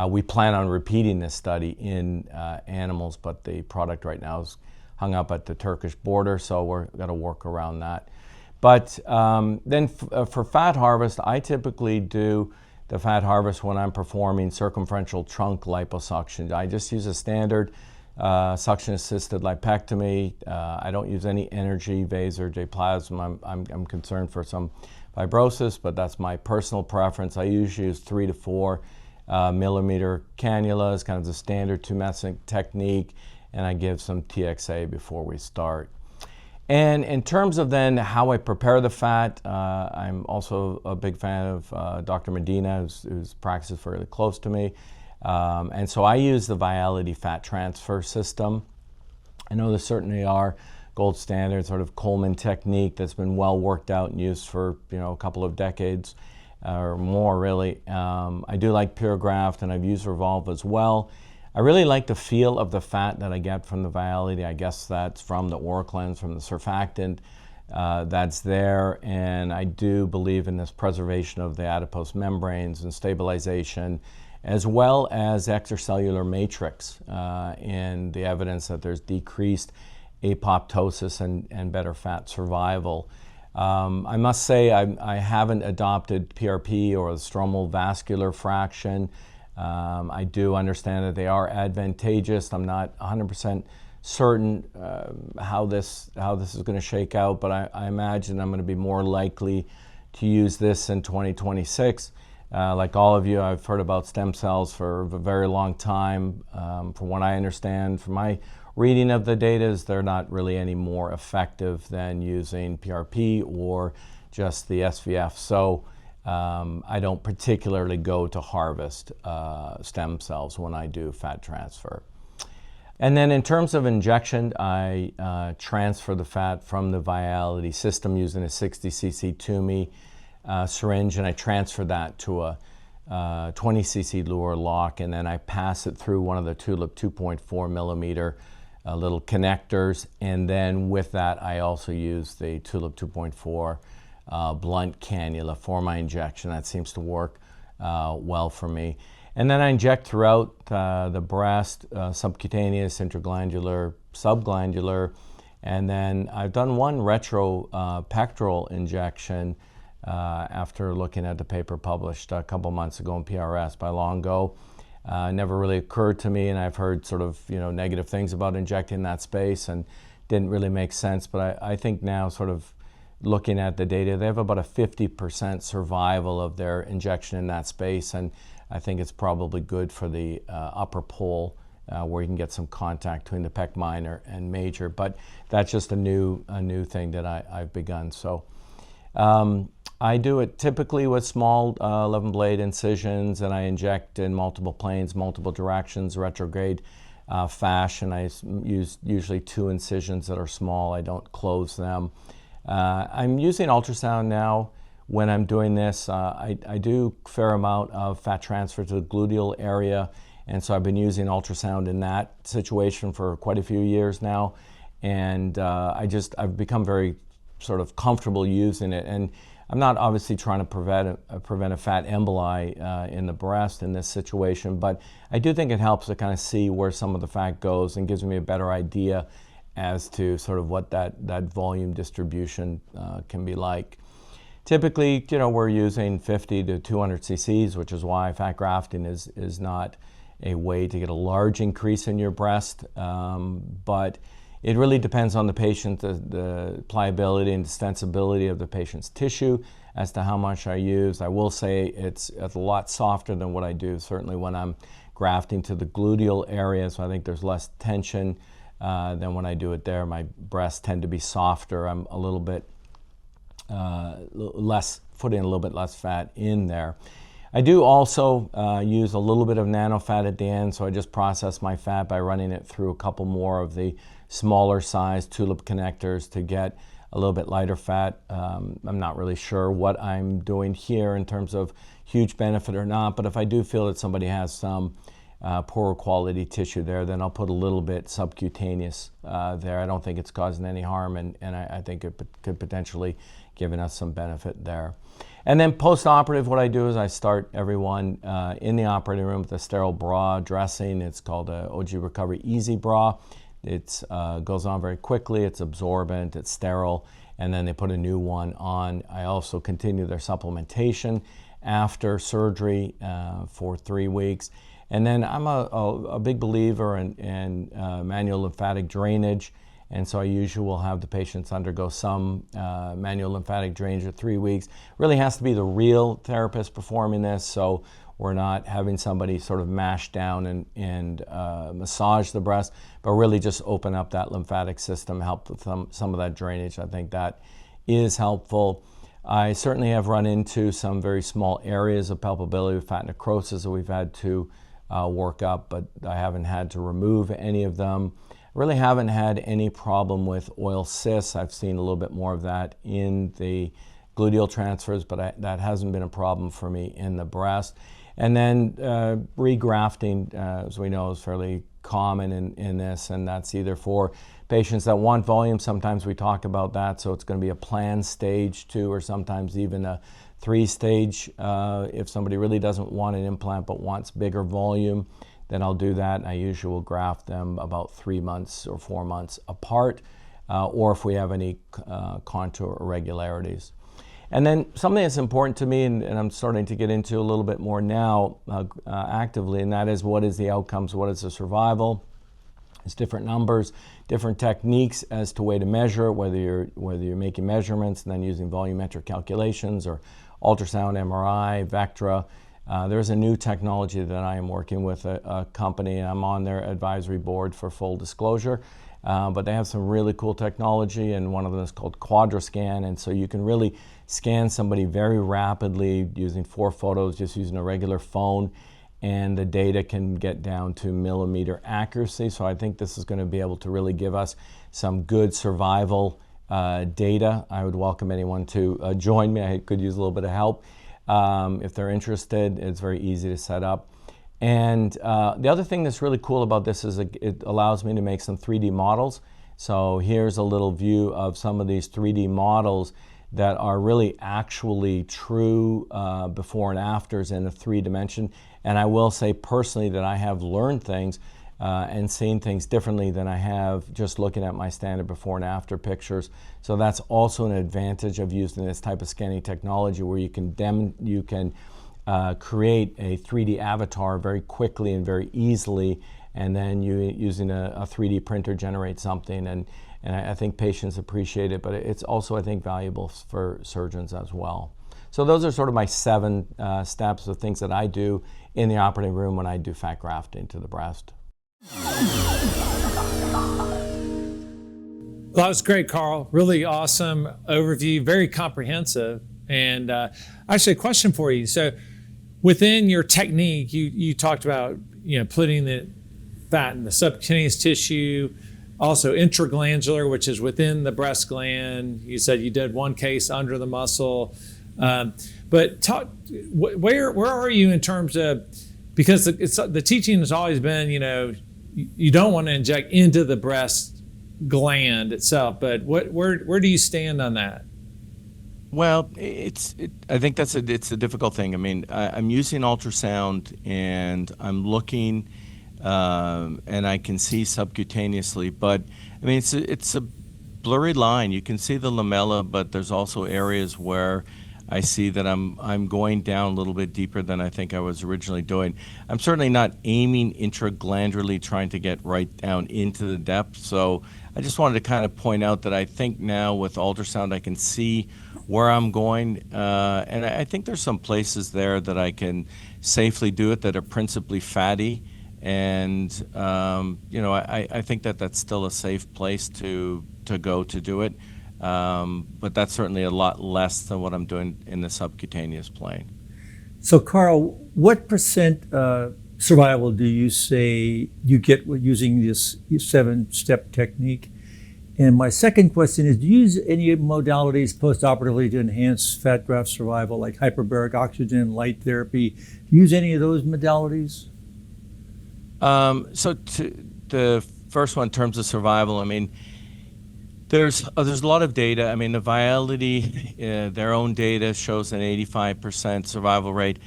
We plan on repeating this study in animals, but the product right now is hung up at the Turkish border, so we're going to work around that. But then for fat harvest, I typically do the fat harvest when I'm performing circumferential trunk liposuction. I just use a standard suction-assisted lipectomy. I don't use any energy, vaso, or J-plasma. I'm concerned for some fibrosis, but that's my personal preference. I usually use 3 to 4 millimeter cannulas, kind of the standard 2-method technique, and I give some TXA before we start. And in terms of then how I prepare the fat, I'm also a big fan of Dr. Medina, who's practices fairly close to me. And so I use the Viality fat transfer system. I know there certainly are gold standard sort of Coleman technique that's been well worked out and used for a couple of decades or more really. I do like PureGraft, and I've used Revolve as well. I really like the feel of the fat that I get from the Viality. I guess that's from the Oriclens, from the surfactant that's there, and I do believe in this preservation of the adipose membranes and stabilization, as well as extracellular matrix and the evidence that there's decreased apoptosis and better fat survival. I must say I haven't adopted PRP or the stromal vascular fraction. I do understand that they are advantageous. I'm not 100% certain how this is going to shake out, but I imagine I'm going to be more likely to use this in 2026. Like all of you, I've heard about stem cells for a very long time. From what I understand, from my reading of the data, is they're not really any more effective than using PRP or just the SVF. So I don't particularly go to harvest stem cells when I do fat transfer. And then in terms of injection, I transfer the fat from the Viality system using a 60 cc Toomey syringe, and I transfer that to a 20 cc Luer lock, and then I pass it through one of the Tulip 2.4 millimeter little connectors, and then with that I also use the Tulip 2.4 blunt cannula for my injection. That seems to work well for me. And then I inject throughout the breast, subcutaneous, interglandular, subglandular, and then I've done one retropectoral injection after looking at the paper published a couple months ago in PRS by Longo. Never really occurred to me, and I've heard sort of negative things about injecting that space, and didn't really make sense. But I think now, sort of looking at the data, they have about a 50% survival of their injection in that space, and I think it's probably good for the upper pole where you can get some contact between the pec minor and major. But that's just a new thing that I've begun. So I do it typically with small 11 blade incisions, and I inject in multiple planes, multiple directions, retrograde fashion. I use usually 2 incisions that are small. I don't close them. I'm using ultrasound now when I'm doing this. I do a fair amount of fat transfer to the gluteal area, and so I've been using ultrasound in that situation for quite a few years now, and I've become very sort of comfortable using it. And I'm not obviously trying to prevent a fat emboli in the breast in this situation, but I do think it helps to kind of see where some of the fat goes and gives me a better idea as to sort of what that volume distribution can be like. Typically, we're using 50 to 200 cc's, which is why fat grafting is not a way to get a large increase in your breast, but it really depends on the patient, the pliability and extensibility of the patient's tissue as to how much I use. I will say it's a lot softer than what I do, certainly when I'm grafting to the gluteal area, so I think there's less tension than when I do it there. My breasts tend to be softer. I'm a little bit putting a little bit less fat in there. I do also use a little bit of nano fat at the end, so I just process my fat by running it through a couple more of the smaller size Tulip connectors to get a little bit lighter fat. I'm not really sure what I'm doing here in terms of huge benefit or not, but if I do feel that somebody has some poorer quality tissue there, then I'll put a little bit subcutaneous there. I don't think it's causing any harm, and I think it could potentially giving us some benefit there. And then post-operative, what I do is I start everyone in the operating room with a sterile bra dressing. It's called a OG Recovery Easy Bra. It goes on very quickly, it's absorbent, it's sterile, and then they put a new one on. I also continue their supplementation after surgery for 3 weeks. And then I'm a big believer in manual lymphatic drainage, and so I usually will have the patients undergo some manual lymphatic drainage at 3 weeks. Really has to be the real therapist performing this, so we're not having somebody sort of mash down and massage the breast, but really just open up that lymphatic system, help with some of that drainage. I think that is helpful. I certainly have run into some very small areas of palpability with fat necrosis that we've had to work up, but I haven't had to remove any of them. Really haven't had any problem with oil cysts. I've seen a little bit more of that in the gluteal transfers, but that hasn't been a problem for me in the breast. And then regrafting, as we know, is fairly common in this, and that's either for patients that want volume. Sometimes we talk about that, so it's going to be a planned stage 2 or sometimes even a 3-stage. If somebody really doesn't want an implant but wants bigger volume, then I'll do that. I usually will graft them about 3 months or 4 months apart, or if we have any contour irregularities. And then something that's important to me, and I'm starting to get into a little bit more now actively, and that is what is the outcomes, what is the survival. It's different numbers, different techniques as to way to measure it, whether you're making measurements and then using volumetric calculations or ultrasound, MRI, Vectra. There's a new technology that I am working with a company, and I'm on their advisory board for full disclosure. But they have some really cool technology, and one of them is called QuadraScan, and so you can really scan somebody very rapidly using 4 photos, just using a regular phone, and the data can get down to millimeter accuracy. So I think this is going to be able to really give us some good survival data. I would welcome anyone to join me. I could use a little bit of help. If they're interested, it's very easy to set up. And the other thing that's really cool about this is it allows me to make some 3D models. So here's a little view of some of these 3D models that are really actually true before and afters in a 3D. And I will say personally that I have learned things and seen things differently than I have just looking at my standard before and after pictures. So that's also an advantage of using this type of scanning technology, where you can create a 3D avatar very quickly and very easily, and then using a 3D printer generate something. And I think patients appreciate it, but it's also, I think, valuable for surgeons as well. So those are sort of my 7 steps of things that I do in the operating room when I do fat grafting to the breast. Well, that was great, Karl. Really awesome overview, very comprehensive. And actually, a question for you. So within your technique, you talked about putting the fat in the subcutaneous tissue, also intraglandular, which is within the breast gland. You said you did one case under the muscle. But where are you in terms of, because the teaching has always been, you don't want to inject into the breast gland itself, but where do you stand on that? Well, I think it's a difficult thing. I mean, I'm using ultrasound and I'm looking, and I can see subcutaneously, but I mean, it's a blurry line. You can see the lamella, but there's also areas where I see that I'm going down a little bit deeper than I think I was originally doing. I'm certainly not aiming intraglandularly, trying to get right down into the depth. So I just wanted to kind of point out that I think now with ultrasound I can see where I'm going, and I think there's some places there that I can safely do it that are principally fatty, and I think that that's still a safe place to go to do it. But that's certainly a lot less than what I'm doing in the subcutaneous plane. So, Karl, what percent survival do you say you get using this 7-step technique? And my second question is, do you use any modalities postoperatively to enhance fat graft survival, like hyperbaric oxygen, light therapy? Do you use any of those modalities? So to the first one, in terms of survival, I mean, there's a lot of data. I mean, the Viality, their own data shows an 85% survival rate.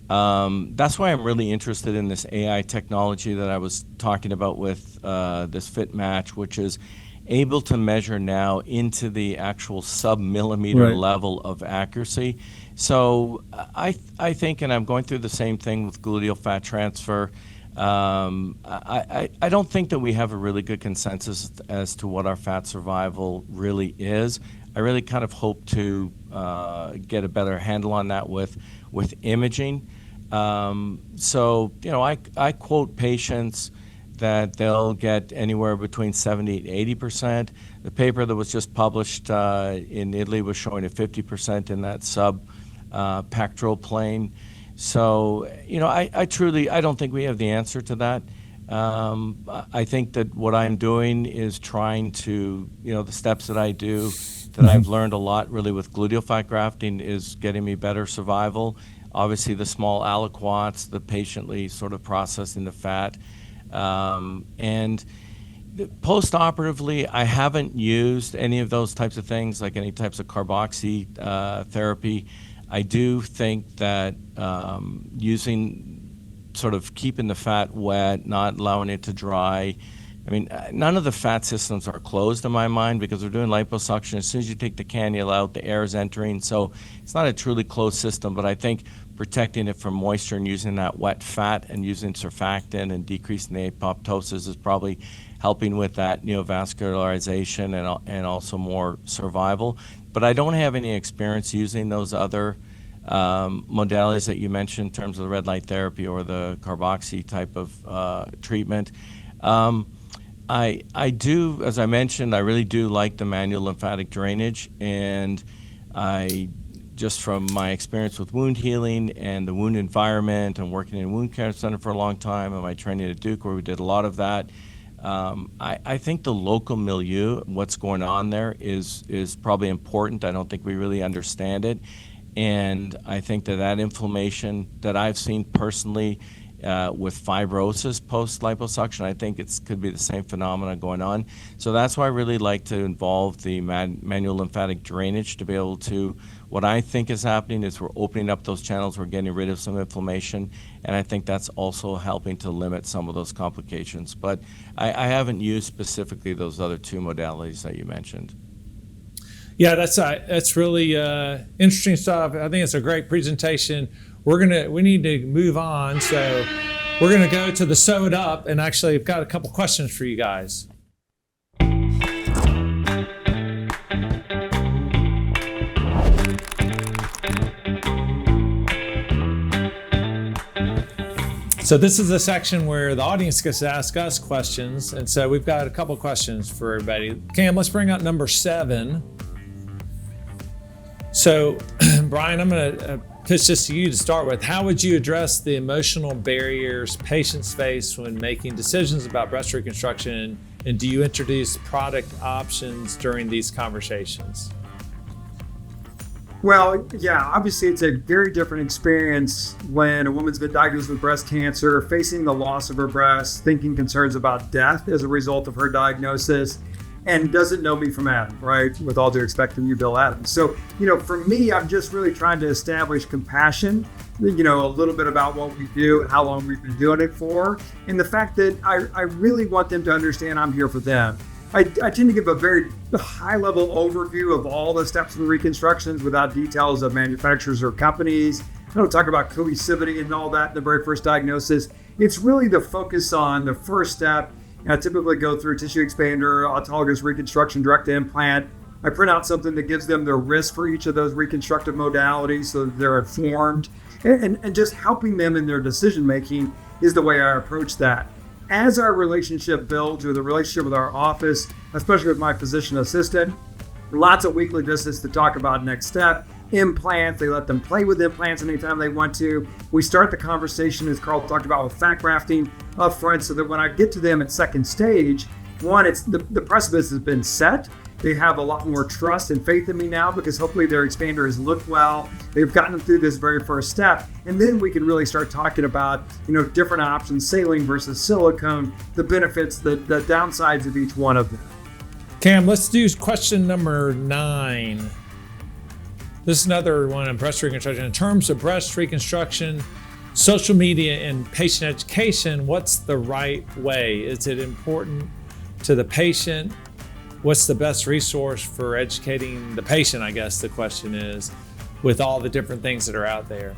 That's why I'm really interested in this AI technology that I was talking about with this FitMatch, which is able to measure now into the actual sub-millimeter level of accuracy. So I think, and I'm going through the same thing with gluteal fat transfer, I don't think that we have a really good consensus as to what our fat survival really is. I really kind of hope to get a better handle on that with imaging. So, I quote patients that they'll get anywhere between 70 and 80%. The paper that was just published in Italy was showing a 50% in that sub-pectoral plane. So, I don't think we have the answer to that. I think that what I'm doing is trying to, the steps that I do, that I've learned a lot really with gluteal fat grafting, is getting me better survival. Obviously, the small aliquots, the patiently sort of processing the fat. And post-operatively, I haven't used any of those types of things, like any types of carboxy therapy. I do think that using, sort of keeping the fat wet, not allowing it to dry, I mean, none of the fat systems are closed in my mind because we're doing liposuction. As soon as you take the cannula out, the air is entering. So it's not a truly closed system, but I think protecting it from moisture and using that wet fat and using surfactant and decreasing the apoptosis is probably helping with that neovascularization and also more survival. But I don't have any experience using those other modalities that you mentioned in terms of the red light therapy or the carboxy type of treatment. I do, as I mentioned, I really do like the manual lymphatic drainage, and I just from my experience with wound healing and the wound environment and working in a wound care center for a long time and my training at Duke where we did a lot of that, I think the local milieu, what's going on there is probably important. I don't think we really understand it. And I think that inflammation that I've seen personally with fibrosis post-liposuction, I think it could be the same phenomena going on. So that's why I really like to involve the manual lymphatic drainage to be able to, what I think is happening is we're opening up those channels, we're getting rid of some inflammation, and I think that's also helping to limit some of those complications. But I haven't used specifically those other two modalities that you mentioned. Yeah, that's really interesting stuff. I think it's a great presentation. We need to move on, so we're gonna go to the Sew It Up, and actually I've got a couple questions for you guys. So this is a section where the audience gets to ask us questions, and so we've got a couple questions for everybody. Cam, let's bring out number 7. So, Brian, I'm going to pitch this to you to start with. How would you address the emotional barriers patients face when making decisions about breast reconstruction, and do you introduce product options during these conversations? Well, yeah, obviously it's a very different experience when a woman's been diagnosed with breast cancer, facing the loss of her breast, thinking concerns about death as a result of her diagnosis, and doesn't know me from Adam, right? With all due respect to you, Bill Adams. So, for me, I'm just really trying to establish compassion, a little bit about what we do and how long we've been doing it for, and the fact that I really want them to understand I'm here for them. I tend to give a very high-level overview of all the steps of the reconstructions without details of manufacturers or companies. I don't talk about cohesivity and all that in the very first diagnosis. It's really the focus on the first step. I typically go through tissue expander, autologous reconstruction, direct implant. I print out something that gives them the risk for each of those reconstructive modalities so that they're informed. And just helping them in their decision-making is the way I approach that. As our relationship builds, or the relationship with our office, especially with my physician assistant, lots of weekly visits to talk about next step, implants. They let them play with implants anytime they want to. We start the conversation, as Karl talked about, with fat grafting up front, so that when I get to them at second stage, one, it's the precipice has been set. They have a lot more trust and faith in me now because hopefully their expander has looked well. They've gotten them through this very first step. And then we can really start talking about, different options, saline versus silicone, the benefits, the downsides of each one of them. Cam, let's do question number 9. This is another one on breast reconstruction. In terms of breast reconstruction, social media and patient education, what's the right way? Is it important to the patient? What's the best resource for educating the patient, I guess the question is, with all the different things that are out there?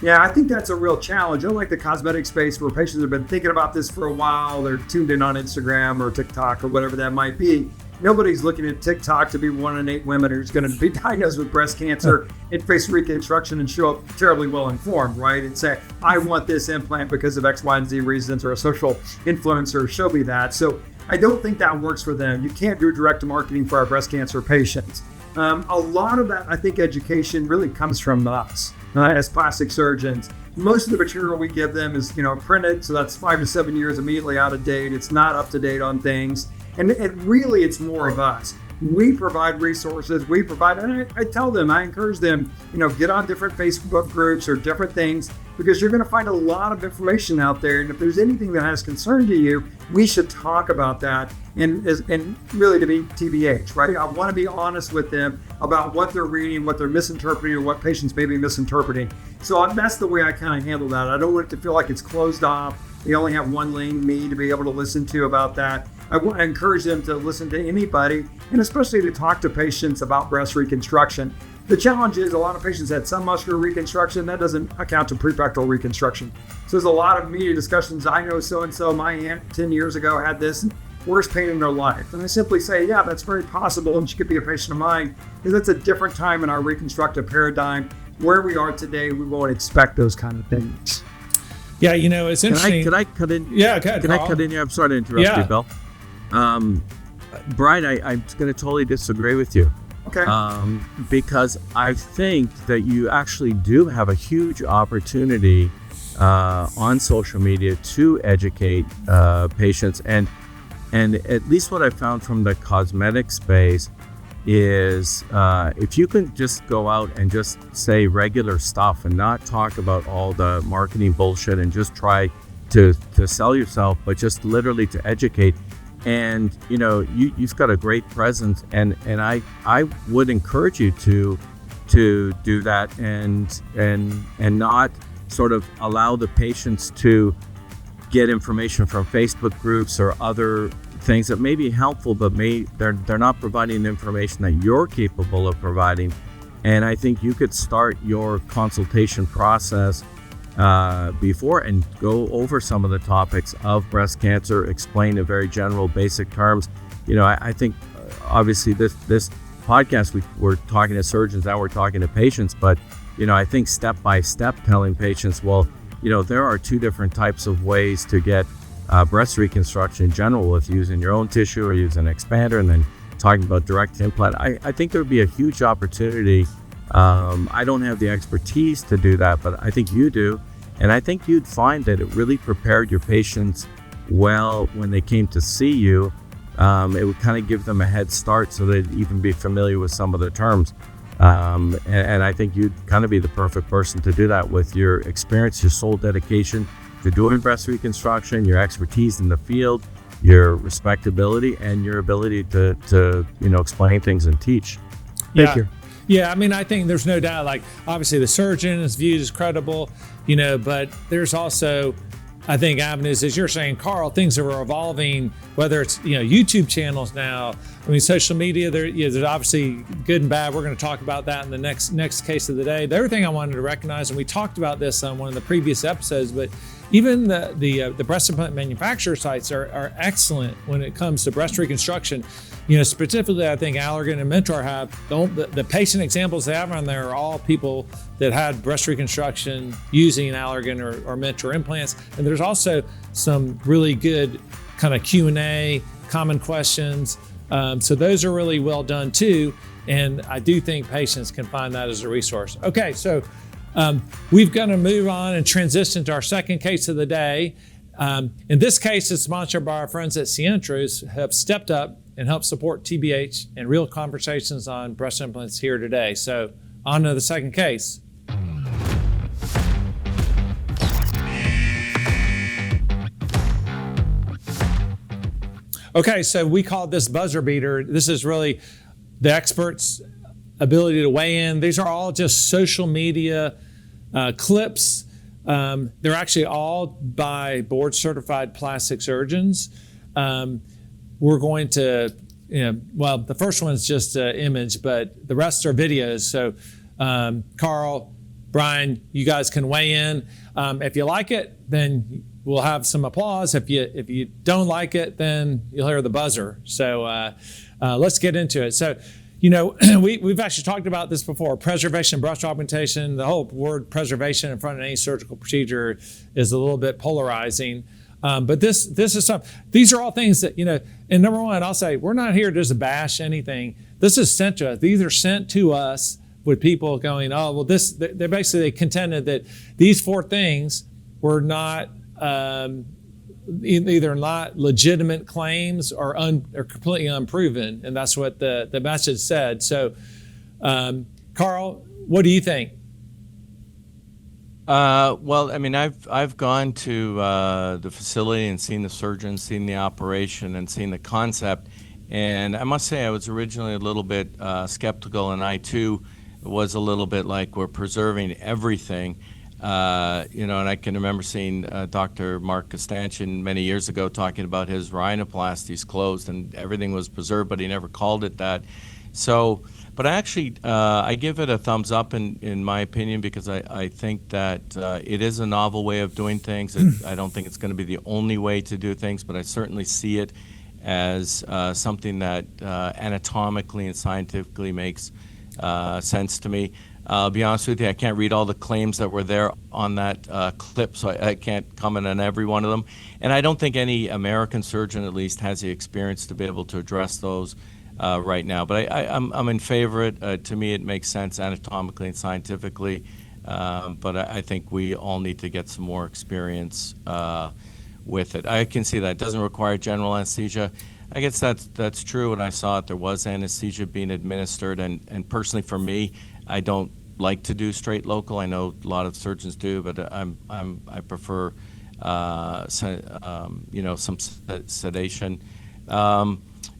Yeah, I think that's a real challenge. Unlike the cosmetic space where patients have been thinking about this for a while, they're tuned in on Instagram or TikTok or whatever that might be. Nobody's looking at TikTok to be 1 in 8 women who's going to be diagnosed with breast cancer and face reconstruction and show up terribly well informed, right? And say, I want this implant because of X, Y, and Z reasons, or a social influencer show me that. So I don't think that works for them. You can't do direct marketing for our breast cancer patients. A lot of that, I think, education really comes from us as plastic surgeons. Most of the material we give them is, printed, so that's 5 to 7 years immediately out of date. It's not up to date on things. And really, it's more of us. We provide resources. And I tell them, I encourage them, get on different Facebook groups or different things, because you're going to find a lot of information out there. And if there's anything that has concern to you, we should talk about that. And really, to be TBH, right? I want to be honest with them about what they're reading, what they're misinterpreting, or what patients may be misinterpreting. So that's the way I kind of handle that. I don't want it to feel like it's closed off They only have one lane, me, to be able to listen to about that. I encourage them to listen to anybody, and especially to talk to patients about breast reconstruction. The challenge is a lot of patients had some muscular reconstruction. That doesn't account to prefectal reconstruction. So there's a lot of media discussions. I know so-and-so, my aunt 10 years ago had this worst pain in their life. And I simply say, yeah, that's very possible, and she could be a patient of mine, because it's a different time in our reconstructive paradigm. Where we are today, we won't expect those kind of things. Yeah, it's interesting. Can I cut in? Yeah, go ahead, Can I Karl. cut in here? I'm sorry to interrupt you, Bill. Brian, I'm going to totally disagree with you. Okay. Because I think that you actually do have a huge opportunity on social media to educate patients. And at least what I found from the cosmetic space is if you can just go out and just say regular stuff and not talk about all the marketing bullshit and just try to sell yourself, but just literally to educate. And you've got a great presence, and I would encourage you to do that and not sort of allow the patients to get information from Facebook groups or other things that may be helpful, but they're not providing information that you're capable of providing. And I think you could start your consultation process before and go over some of the topics of breast cancer, explain in very general, basic terms. I think obviously this podcast we're talking to surgeons, now we're talking to patients, but I think step by step telling patients, well, there are two different types of ways to get breast reconstruction in general, with using your own tissue or using an expander, and then talking about direct implant. I think there would be a huge opportunity. I don't have the expertise to do that, but I think you do. And I think you'd find that it really prepared your patients well when they came to see you. It would kind of give them a head start so they'd even be familiar with some of the terms. And I think you'd kind of be the perfect person to do that with your experience, your sole dedication to doing breast reconstruction, your expertise in the field, your respectability, and your ability to explain things and teach. Thank you. Yeah, I think there's no doubt, like, obviously the surgeon is viewed as credible, but there's also, I think, avenues, as you're saying, Karl, things that are evolving, whether it's, YouTube channels now. Social media, there's obviously good and bad. We're going to talk about that in the next case of the day. The other thing I wanted to recognize, and we talked about this on one of the previous episodes, but even the breast implant manufacturer sites are excellent when it comes to breast reconstruction. Specifically, I think Allergan and Mentor have the patient examples they have on there are all people that had breast reconstruction using Allergan or Mentor implants. And there's also some really good kind of Q&A, common questions. So those are really well done too. And I do think patients can find that as a resource. Okay, so we've got to move on and transition to our second case of the day. In this case, it's sponsored by our friends at Sientra's, who have stepped up and helped support TBH and real conversations on breast implants here today. So on to the second case. Okay, so we call this buzzer beater. This is really the experts' ability to weigh in. These are all just social media clips. They're actually all by board certified plastic surgeons. We're going to, the first one's just an image, but the rest are videos. So Karl, Brian, you guys can weigh in. If you like it, then we'll have some applause. If you don't like it, then you'll hear the buzzer. So let's get into it. So, we've actually talked about this before. Preservation, breast augmentation, the whole word preservation in front of any surgical procedure is a little bit polarizing. But this is these are all things that, and number one, I'll say, we're not here just to bash anything. This is sent to us. These are sent to us with people going, oh, well, they basically contended that these four things were not, either not legitimate claims or completely unproven. And that's what the message said. So, Karl, what do you think? Well, I've gone to the facility and seen the surgeon, seen the operation, and seen the concept. And I must say I was originally a little bit skeptical, and I too was a little bit like, we're preserving everything. And I can remember seeing Dr. Mark Costantian many years ago talking about his rhinoplasties closed and everything was preserved, but he never called it that. So, but I give it a thumbs up in my opinion, because I think that it is a novel way of doing things. I don't think it's going to be the only way to do things, but I certainly see it as something that anatomically and scientifically makes sense to me. I'll be honest with you, I can't read all the claims that were there on that clip, so I can't comment on every one of them. And I don't think any American surgeon, at least, has the experience to be able to address those right now. But I'm in favor of it. To me, it makes sense anatomically and scientifically. But I think we all need to get some more experience with it. I can see that it doesn't require general anesthesia. I guess that's true. When I saw it, there was anesthesia being administered, and personally for me, I don't like to do straight local. I know a lot of surgeons do, but I prefer some sedation.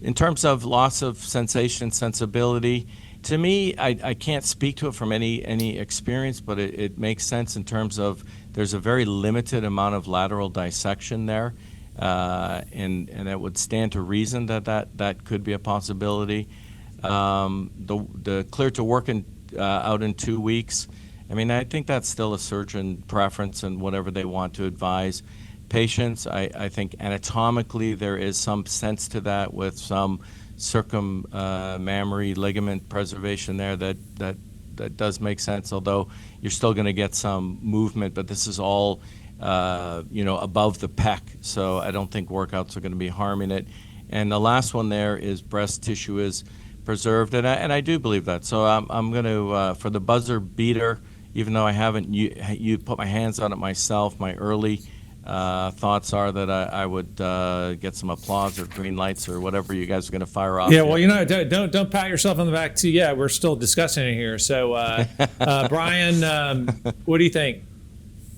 In terms of loss of sensation, sensibility, to me, I can't speak to it from any experience, but it makes sense in terms of there's a very limited amount of lateral dissection there, and it would stand to reason that could be a possibility. The clear to work out in 2 weeks, I mean, I think that's still a surgeon preference and whatever they want to advise patients. I think anatomically there is some sense to that with some circummammary ligament preservation there that does make sense, although you're still going to get some movement, but this is all above the pec, so I don't think workouts are going to be harming it. And the last one there is breast tissue is preserved, and I do believe that. So I'm going to, for the buzzer beater, even though I haven't you put my hands on it myself, my early thoughts are that I would get some applause or green lights or whatever you guys are going to fire off. Yeah, well, don't pat yourself on the back too. Yeah, we're still discussing it here. So, Brian, what do you think?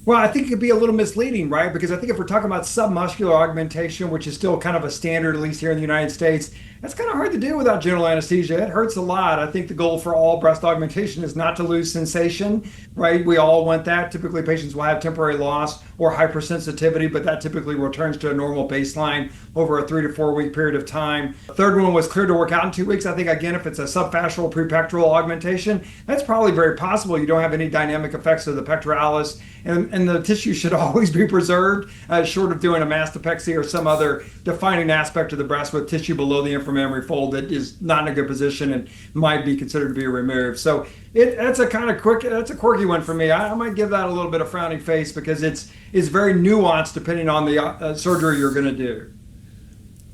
Well, I think it could be a little misleading, right? Because I think if we're talking about submuscular augmentation, which is still kind of a standard, at least here in the United States, that's kind of hard to do without general anesthesia. It hurts a lot. I think the goal for all breast augmentation is not to lose sensation, right? We all want that. Typically, patients will have temporary loss or hypersensitivity, but that typically returns to a normal baseline over a 3 to 4 week period of time. The third one was clear to work out in 2 weeks. I think, again, if it's a subfascial prepectoral augmentation, that's probably very possible. You don't have any dynamic effects of the pectoralis, and the tissue should always be preserved, short of doing a mastopexy or some other defining aspect of the breast with tissue below the inframammary fold that is not in a good position and might be considered to be removed. So that's a quirky one for me. I might give that a little bit of frowning face because it's very nuanced depending on the surgery you're going to do.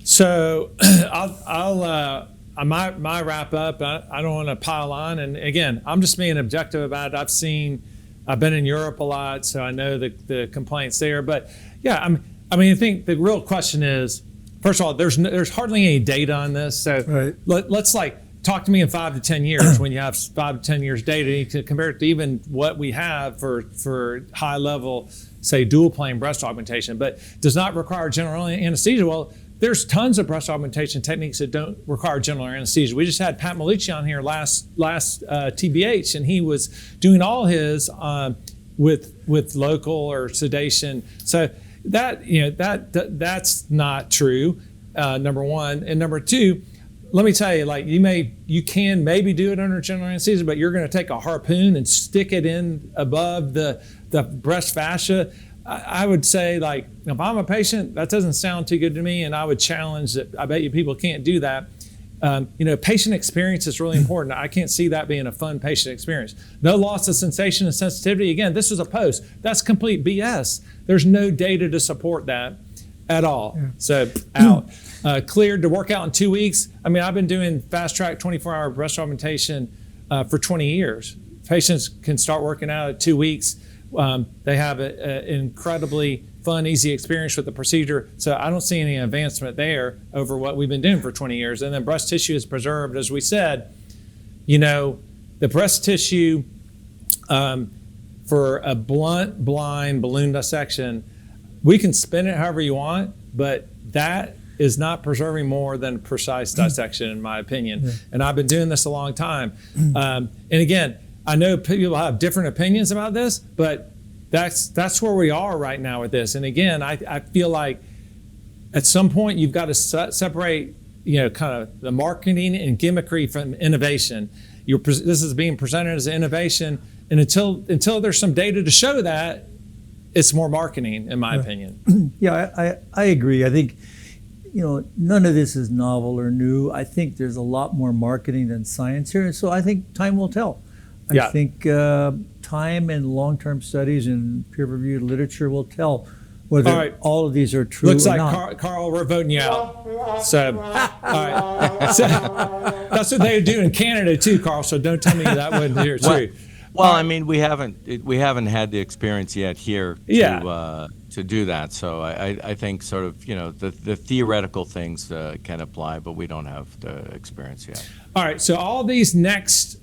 So I might wrap up. I don't want to pile on. And again, I'm just being objective about it. I've been in Europe a lot, so I know the complaints there. But yeah, I think the real question is, first of all, there's hardly any data on this. So right. Let's talk to me in 5 to 10 years when you have 5 to 10 years data. You can compare it to even what we have for high level, say, dual plane breast augmentation, but does not require general anesthesia. Well, there's tons of breast augmentation techniques that don't require general anesthesia. We just had Pat Malucci on here last TBH, and he was doing all his with local or sedation. So that's not true. Number one, and number two, let me tell you, you can maybe do it under general anesthesia, but you're going to take a harpoon and stick it in above the breast fascia. I would say, if I'm a patient, that doesn't sound too good to me, and I would challenge that. I bet you people can't do that. Patient experience is really important. I can't see that being a fun patient experience. No loss of sensation and sensitivity. Again, this is a post. That's complete BS. There's no data to support that at all. Yeah. So out. Cleared to work out in 2 weeks. I've been doing fast track 24-hour breast augmentation for 20 years. Patients can start working out at 2 weeks. They have an incredibly fun, easy experience with the procedure. So I don't see any advancement there over what we've been doing for 20 years. And then breast tissue is preserved. As we said, the breast tissue for a blunt, blind balloon dissection, we can spin it however you want, but that is not preserving more than precise dissection, in my opinion. Yeah. And I've been doing this a long time. And again, I know people have different opinions about this, but that's where we are right now with this. And again, I feel like at some point you've got to separate, kind of the marketing and gimmickry from innovation. This is being presented as an innovation, and until there's some data to show that, it's more marketing, in my opinion. Yeah, I agree. I think, none of this is novel or new. I think there's a lot more marketing than science here, and so I think time will tell. I think time and long-term studies and peer-reviewed literature will tell whether all of these are true Looks or like not. Karl, we're voting you out. So, all right. So, that's what they do in Canada too, Karl. So don't tell me that wasn't here too. Well, I mean, we haven't had the experience yet here to do that. So I think sort of the theoretical things can apply, but we don't have the experience yet. All right. So all these next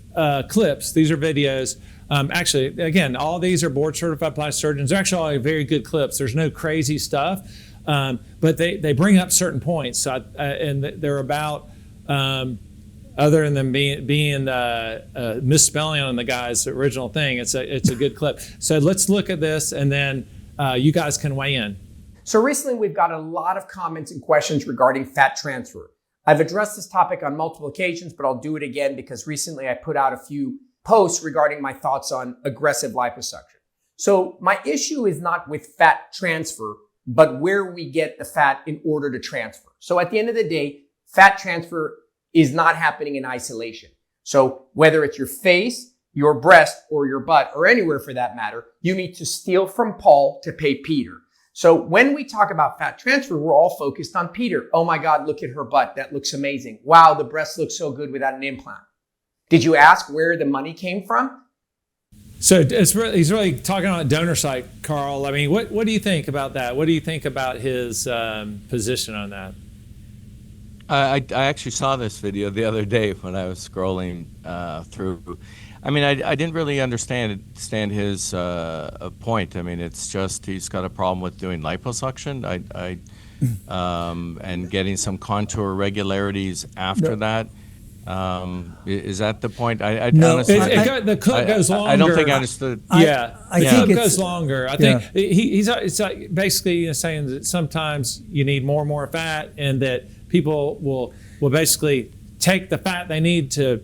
clips, these are videos. Actually, again, all these are board certified plastic surgeons. They're actually all very good clips. There's no crazy stuff, but they bring up certain points, and they're about. Other than being misspelling on the guy's original thing, it's a good clip. So let's look at this, and then you guys can weigh in. So recently we've got a lot of comments and questions regarding fat transfer. I've addressed this topic on multiple occasions, but I'll do it again because recently I put out a few posts regarding my thoughts on aggressive liposuction. So my issue is not with fat transfer, but where we get the fat in order to transfer. So at the end of the day, fat transfer is not happening in isolation. So whether it's your face, your breast, or your butt, or anywhere for that matter, you need to steal from Paul to pay Peter. So when we talk about fat transfer, we're all focused on Peter. Oh my God, look at her butt. That looks amazing. Wow, the breast looks so good without an implant. Did you ask where the money came from? So he's really talking on a donor site, Karl. I mean, what do you think about that? What do you think about his position on that? I actually saw this video the other day when I was scrolling through. I mean, I didn't really understand his point. I mean, it's just he's got a problem with doing liposuction. And getting some contour regularities after that. Is that the point? Honestly, the clip goes longer. I don't think I understood. I think it goes longer. I think it's like basically saying that sometimes you need more and more fat, and that people will basically take the fat they need to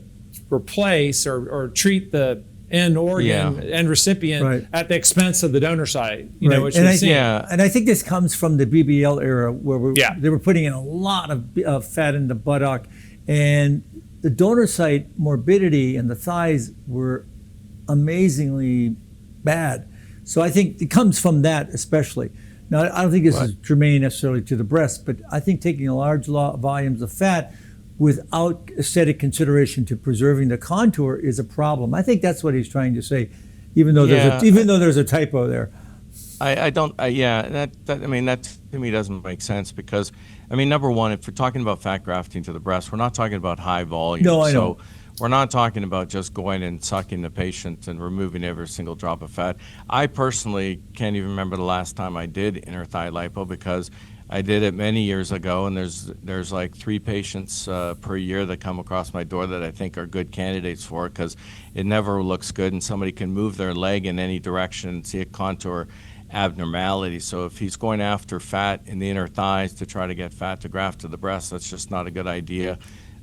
replace or treat the end organ, end recipient at the expense of the donor site. You know, which we've seen. And I think this comes from the BBL era where they were putting in a lot of fat in the buttock, and the donor site morbidity and the thighs were amazingly bad. So I think it comes from that especially. Now, I don't think this is germane necessarily to the breast, but I think taking large volumes of fat without aesthetic consideration to preserving the contour is a problem. I think that's what he's trying to say, even though there's a typo there. That to me doesn't make sense because, I mean, number one, if we're talking about fat grafting to the breast, we're not talking about high volume. No, I know. So we're not talking about just going and sucking the patient and removing every single drop of fat. I personally can't even remember the last time I did inner thigh lipo because I did it many years ago, and there's like 3 patients per year that come across my door that I think are good candidates for it because it never looks good, and somebody can move their leg in any direction and see a contour abnormality. So if he's going after fat in the inner thighs to try to get fat to graft to the breast, that's just not a good idea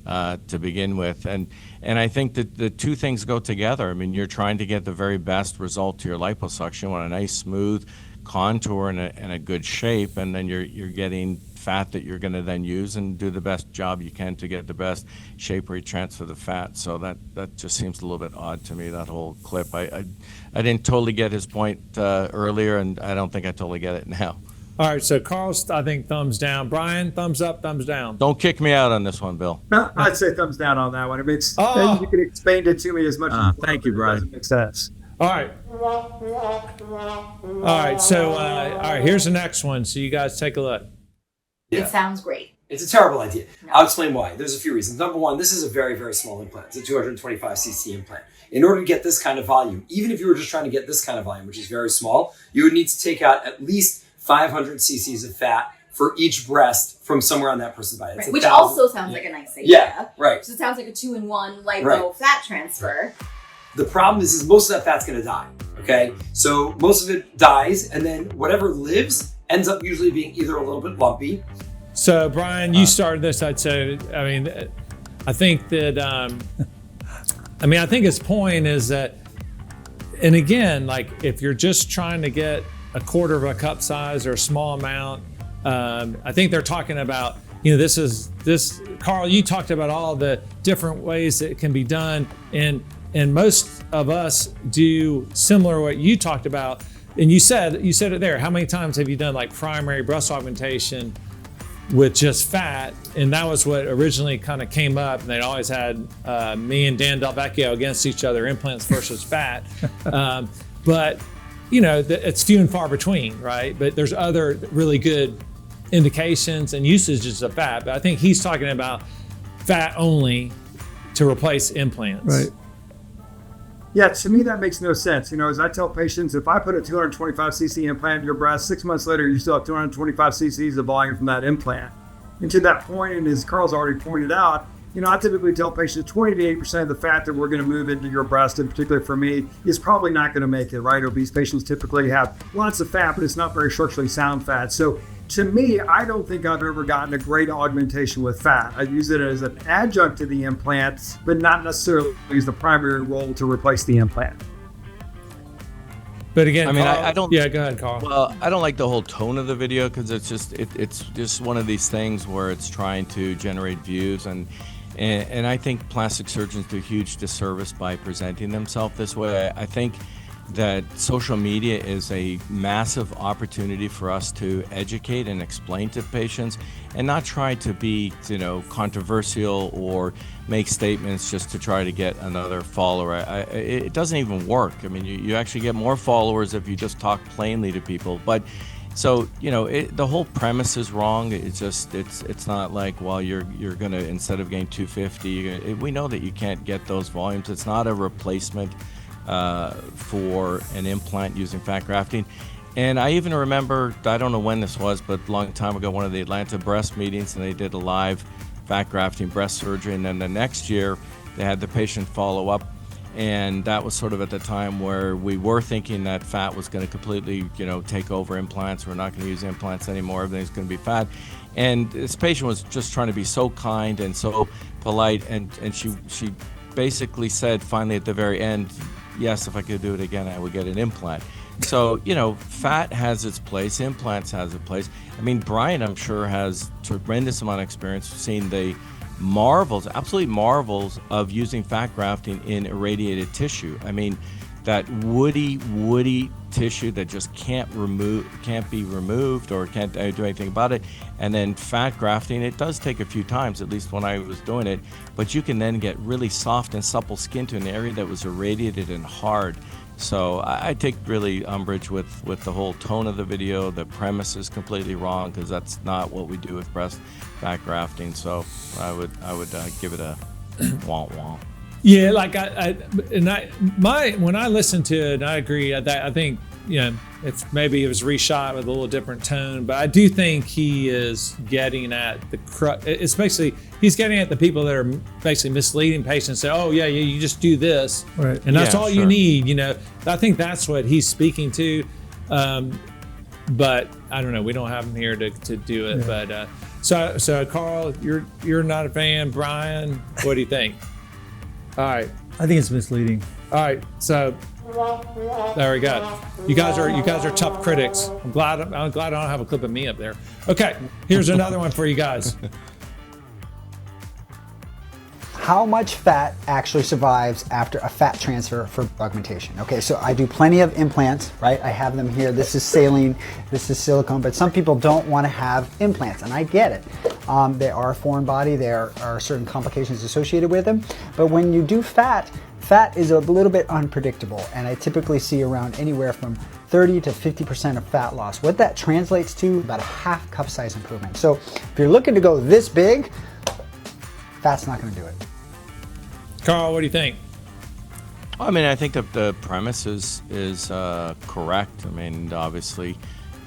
to begin with. And I think that the two things go together. I mean, you're trying to get the very best result to your liposuction. You want a nice smooth contour and a good shape, and then you're getting fat that you're going to then use and do the best job you can to get the best shape where you transfer the fat. So that just seems a little bit odd to me, that whole clip. I didn't totally get his point earlier, and I don't think I totally get it now. All right, so Carl's, I think, thumbs down. Brian, thumbs up, thumbs down. Don't kick me out on this one, Bill. I'd say thumbs down on that one. I mean, you can explain it to me as much as you want. Thank you, Brian. It doesn't make sense. All right. So here's the next one. So you guys take a look. It sounds great. It's a terrible idea. I'll explain why. There's a few reasons. Number one, this is a very, very small implant. It's a 225cc implant. In order to get this kind of volume, even if you were just trying to get this kind of volume, which is very small, you would need to take out at least 500 cc's of fat for each breast from somewhere on that person's body. Right. Which also sounds like a nice idea. Yeah, right. So it sounds like a 2-in-1 lipo fat transfer. The problem is most of that fat's going to die. Okay, so most of it dies, and then whatever lives ends up usually being either a little bit lumpy. So Brian, you started this. I'd say, I mean, I think that, I think his point is that, and again, like if you're just trying to get a quarter of a cup size or a small amount, I think they're talking about, this, Karl, you talked about all the different ways that it can be done. And most of us do similar what you talked about. And you said it there. How many times have you done like primary breast augmentation with just fat? And that was what originally kind of came up. And they'd always had me and Dan Del Vecchio against each other, implants versus fat. But it's few and far between, right? But there's other really good indications and usages of fat. But I think he's talking about fat only to replace implants. Right. Yeah, to me, that makes no sense. As I tell patients, if I put a 225 cc implant in your breast, 6 months later, you still have 225 cc's of volume from that implant. And to that point, and as Karl's already pointed out, I typically tell patients 20 to 80% of the fat that we're going to move into your breast, in particular for me, is probably not going to make it, right? Obese patients typically have lots of fat, but it's not very structurally sound fat. So to me, I don't think I've ever gotten a great augmentation with fat. I use it as an adjunct to the implant, but not necessarily as the primary role to replace the implant. But again, Karl, I don't. Yeah, go ahead, Karl. Well, I don't like the whole tone of the video because it's just one of these things where it's trying to generate views, and I think plastic surgeons do a huge disservice by presenting themselves this way. I think that social media is a massive opportunity for us to educate and explain to patients and not try to be, controversial or make statements just to try to get another follower. It doesn't even work. I mean, you actually get more followers if you just talk plainly to people. But so, the whole premise is wrong. It's not like, well, you're going to, instead of getting 250, we know that you can't get those volumes. It's not a replacement for an implant using fat grafting. And I even remember, I don't know when this was, but a long time ago, one of the Atlanta breast meetings, and they did a live fat grafting breast surgery. And then the next year, they had the patient follow up. And that was sort of at the time where we were thinking that fat was going to completely, take over implants. We're not going to use implants anymore. Everything's going to be fat. And this patient was just trying to be so kind and so polite. And she basically said finally at the very end, yes, if I could do it again, I would get an implant. So, fat has its place, implants has a place. I mean, Brian, I'm sure, has tremendous amount of experience seeing the absolute marvels of using fat grafting in irradiated tissue. I mean, that woody tissue that just can't be removed or can't do anything about it. And then fat grafting, it does take a few times, at least when I was doing it, but you can then get really soft and supple skin to an area that was irradiated and hard. So I take really umbrage with the whole tone of the video. The premise is completely wrong because that's not what we do with breast fat grafting. So I would give it a womp. Yeah, like when I listened to it, I agree. I think it's maybe it was reshot with a little different tone, but I do think he is getting at it's basically he's getting at the people that are basically misleading patients. Say, oh yeah, you just do this, right, and that's all you need. I think that's what he's speaking to. But I don't know. We don't have him here to do it. Yeah. But so Karl, you're not a fan. Brian, what do you think? All right. I think it's misleading. All right. So there we go. You guys are tough critics. I'm glad I don't have a clip of me up there. Okay. Here's another one for you guys. How much fat actually survives after a fat transfer for augmentation? Okay, so I do plenty of implants, right? I have them here. This is saline, this is silicone, but some people don't want to have implants, and I get it. They are a foreign body. There are certain complications associated with them. But when you do fat is a little bit unpredictable, and I typically see around anywhere from 30 to 50% of fat loss. What that translates to, about a half cup size improvement. So if you're looking to go this big, fat's not going to do it. Karl, what do you think? I mean, I think that the premise is correct. I mean, obviously,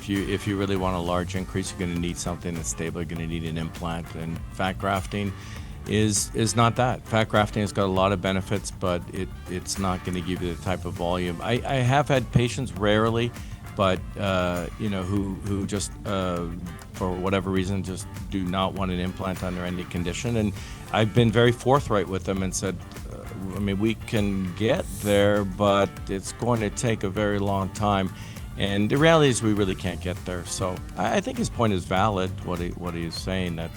if you really want a large increase, you're going to need something that's stable. You're going to need an implant, and fat grafting is not that. Fat grafting has got a lot of benefits, but it's not going to give you the type of volume. I have had patients, rarely, but who just for whatever reason just do not want an implant under any condition, and I've been very forthright with them and said, we can get there, but it's going to take a very long time. And the reality is we really can't get there. So I think his point is valid, what he's saying, that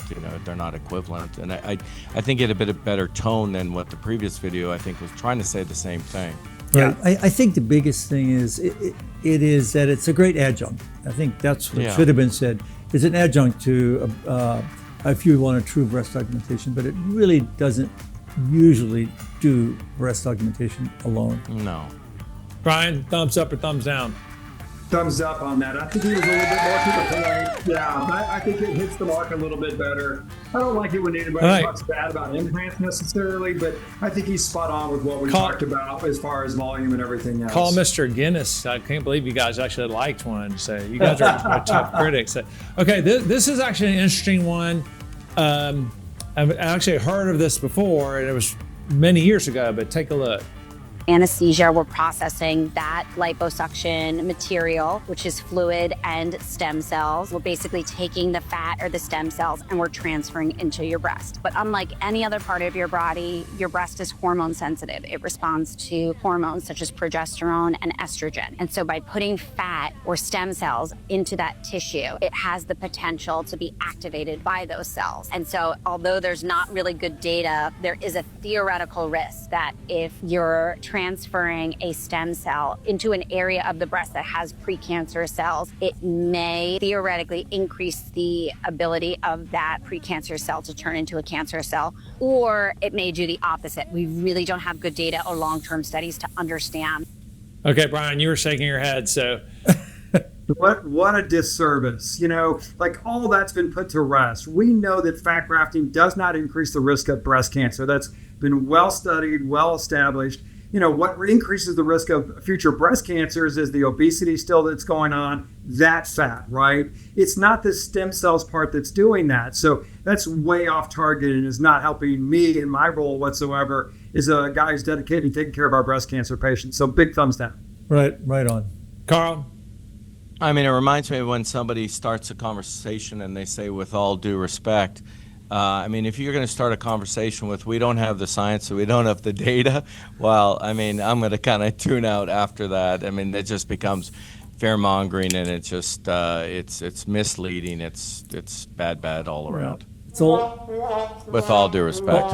they're not equivalent. And I think it had a bit of better tone than what the previous video, I think, was trying to say the same thing. Right. I think the biggest thing is it is that it's a great adjunct. I think that's what should have been said. It's an adjunct to if you want a true breast augmentation, but it really doesn't usually do breast augmentation alone. No. Brian, thumbs up or thumbs down? Thumbs up on that. I think he was a little bit more to the point. Yeah, but I think it hits the mark a little bit better. I don't like it when anybody talks bad about implants necessarily, but I think he's spot on with what we talked about as far as volume and everything else. Call Mr. Guinness. I can't believe you guys actually liked one. So you guys are tough critics. Okay, this is actually an interesting one. I've actually heard of this before, and it was many years ago, but take a look. Anesthesia, we're processing that liposuction material, which is fluid and stem cells. We're basically taking the fat or the stem cells and we're transferring into your breast. But unlike any other part of your body, your breast is hormone sensitive. It responds to hormones such as progesterone and estrogen. And so by putting fat or stem cells into that tissue, it has the potential to be activated by those cells. And so although there's not really good data, there is a theoretical risk that if you're transferring a stem cell into an area of the breast that has precancerous cells, it may theoretically increase the ability of that precancerous cell to turn into a cancerous cell, or it may do the opposite. We really don't have good data or long-term studies to understand. Okay, Brian, you were shaking your head, so. What a disservice. Like all that's been put to rest. We know that fat grafting does not increase the risk of breast cancer. That's been well studied, well established. What increases the risk of future breast cancers is the obesity still that's going on, that fat, right? It's not the stem cells part that's doing that. So that's way off target and is not helping me in my role whatsoever as a guy who's dedicated to taking care of our breast cancer patients. So big thumbs down. Right on. Karl? It reminds me of when somebody starts a conversation and they say, with all due respect. If you're going to start a conversation with, we don't have the science, so we don't have the data, well, I'm going to kind of tune out after that. It just becomes fear-mongering, and it's just, it's misleading. It's bad all around. It's all, with all due respect.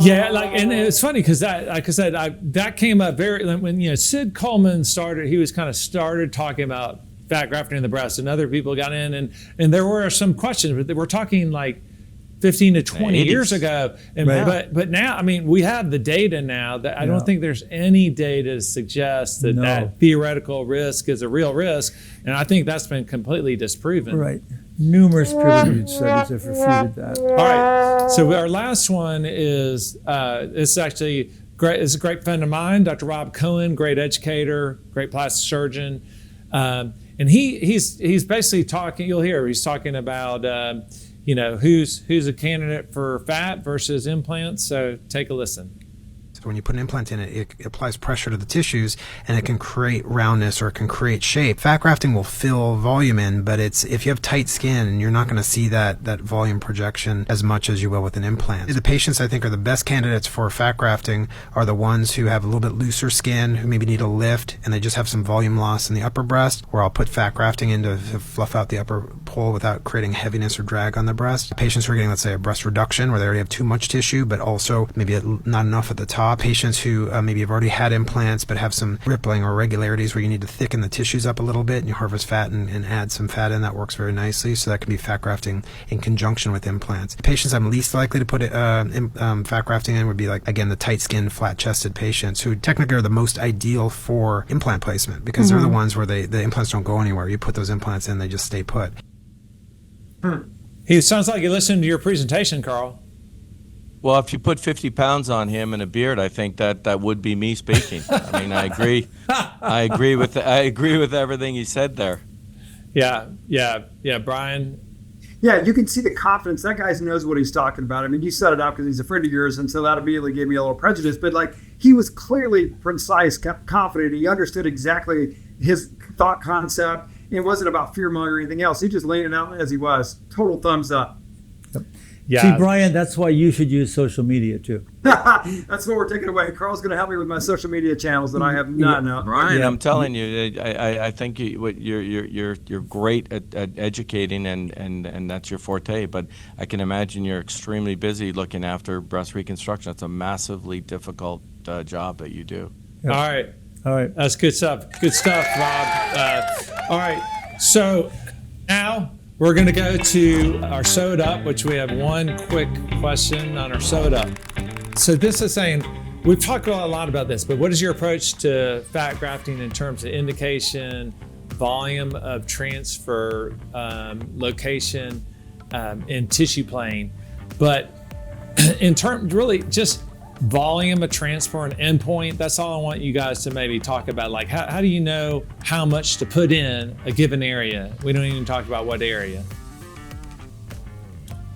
Yeah, and it's funny because like I said, that came up when Sid Coleman started. He was kind of started talking about fat grafting in the breast, and other people got in, and there were some questions, but we're talking like 15 to 20 years ago. And but now, we have the data now that I don't think there's any data to suggest that that theoretical risk is a real risk. And I think that's been completely disproven. Right. Numerous peer-reviewed studies have refuted that. All right. So our last one is, it's actually great. It's a great friend of mine, Dr. Rob Cohen, great educator, great plastic surgeon. And he's basically talking, you'll hear, he's talking about, who's a candidate for fat versus implants. So take a listen. So when you put an implant in it applies pressure to the tissues, and it can create roundness or it can create shape. Fat grafting will fill volume in, but if you have tight skin, you're not going to see that volume projection as much as you will with an implant. The patients I think are the best candidates for fat grafting are the ones who have a little bit looser skin, who maybe need a lift, and they just have some volume loss in the upper breast, where I'll put fat grafting in to fluff out the upper pole without creating heaviness or drag on the breast. Patients who are getting, let's say, a breast reduction, where they already have too much tissue, but also maybe not enough at the top. Patients who maybe have already had implants but have some rippling or irregularities where you need to thicken the tissues up a little bit, and you harvest fat and add some fat in. That works very nicely. So that can be fat grafting in conjunction with implants. The patients I'm least likely to put fat grafting in would be, like, again, the tight-skinned, flat-chested patients who technically are the most ideal for implant placement, because they're the ones where the implants don't go anywhere. You put those implants in, they just stay put. He sounds like you listened to your presentation, Karl. Well, if you put 50 pounds on him and a beard, I think that would be me speaking. I agree. I agree with everything he said there. Yeah, Brian. yeah, you can see the confidence. That guy knows what he's talking about. I mean, you set it up because he's a friend of yours, and so that immediately gave me a little prejudice. But like, he was clearly precise, confident. He understood exactly his thought concept. It wasn't about fear mongering or anything else. He just laid it out as he was. Total thumbs up. Yeah. See, Brian, that's why you should use social media too. That's what we're taking away. Carl's going to help me with my social media channels that I have not now. Brian, I'm telling you, I think you're great at educating, and that's your forte. But I can imagine you're extremely busy looking after breast reconstruction. It's a massively difficult job that you do. Yep. All right, that's good stuff. Good stuff, Rob. All right, so now we're going to go to our sewed up, which we have one quick question on our sewed up. So this is saying, we've talked a lot about this, but what is your approach to fat grafting in terms of indication, volume of transfer, location, and tissue plane? But in terms, really just volume of transfer and endpoint, that's all I want you guys to maybe talk about. Like, how do you know how much to put in a given area? We don't even talk about what area.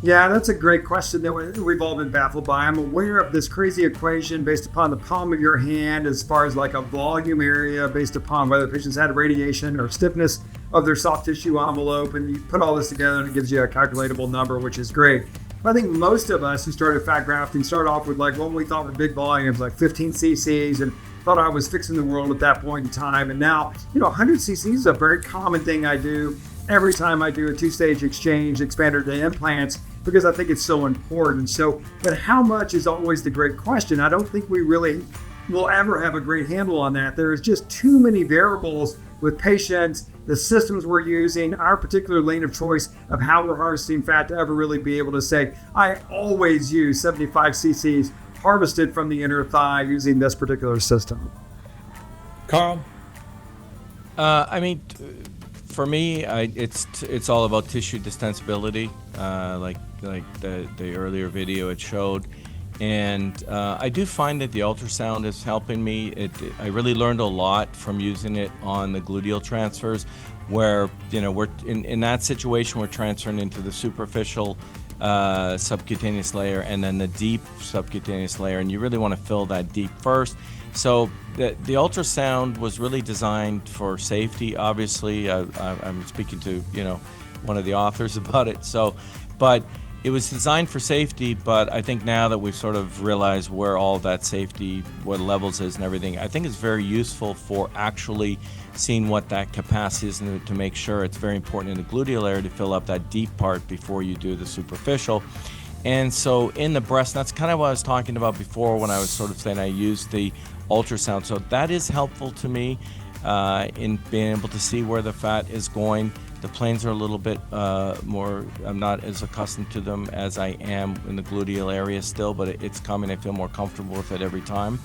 Yeah, that's a great question that we've all been baffled by. I'm aware of this crazy equation based upon the palm of your hand as far as like a volume area based upon whether patients had radiation or stiffness of their soft tissue envelope. And you put all this together and it gives you a calculatable number, which is great. I think most of us who started fat grafting started off with like what we thought were big volumes, like 15 cc's, and thought I was fixing the world at that point in time. And now, 100 cc's is a very common thing I do every time I do a two-stage exchange expander to implants because I think it's so important. So, but how much is always the great question. I don't think we really will ever have a great handle on that. There's just too many variables with patients, the systems we're using, our particular lane of choice of how we're harvesting fat to ever really be able to say, I always use 75 cc's harvested from the inner thigh using this particular system. Karl? I mean, for me, it's all about tissue distensibility, like the earlier video it showed. And I do find that the ultrasound is helping me. I really learned a lot from using it on the gluteal transfers, where we're in that situation we're transferring into the superficial subcutaneous layer and then the deep subcutaneous layer, and you really want to fill that deep first. So the ultrasound was really designed for safety. Obviously, I'm speaking to one of the authors about it. So, but it was designed for safety, but I think now that we've sort of realized where all that safety, what levels is and everything, I think it's very useful for actually seeing what that capacity is and to make sure. It's very important in the gluteal area to fill up that deep part before you do the superficial. And so in the breast, that's kind of what I was talking about before when I was sort of saying I used the ultrasound. So that is helpful to me in being able to see where the fat is going. The planes are a little bit more, I'm not as accustomed to them as I am in the gluteal area still, but it's coming. I feel more comfortable with it every time.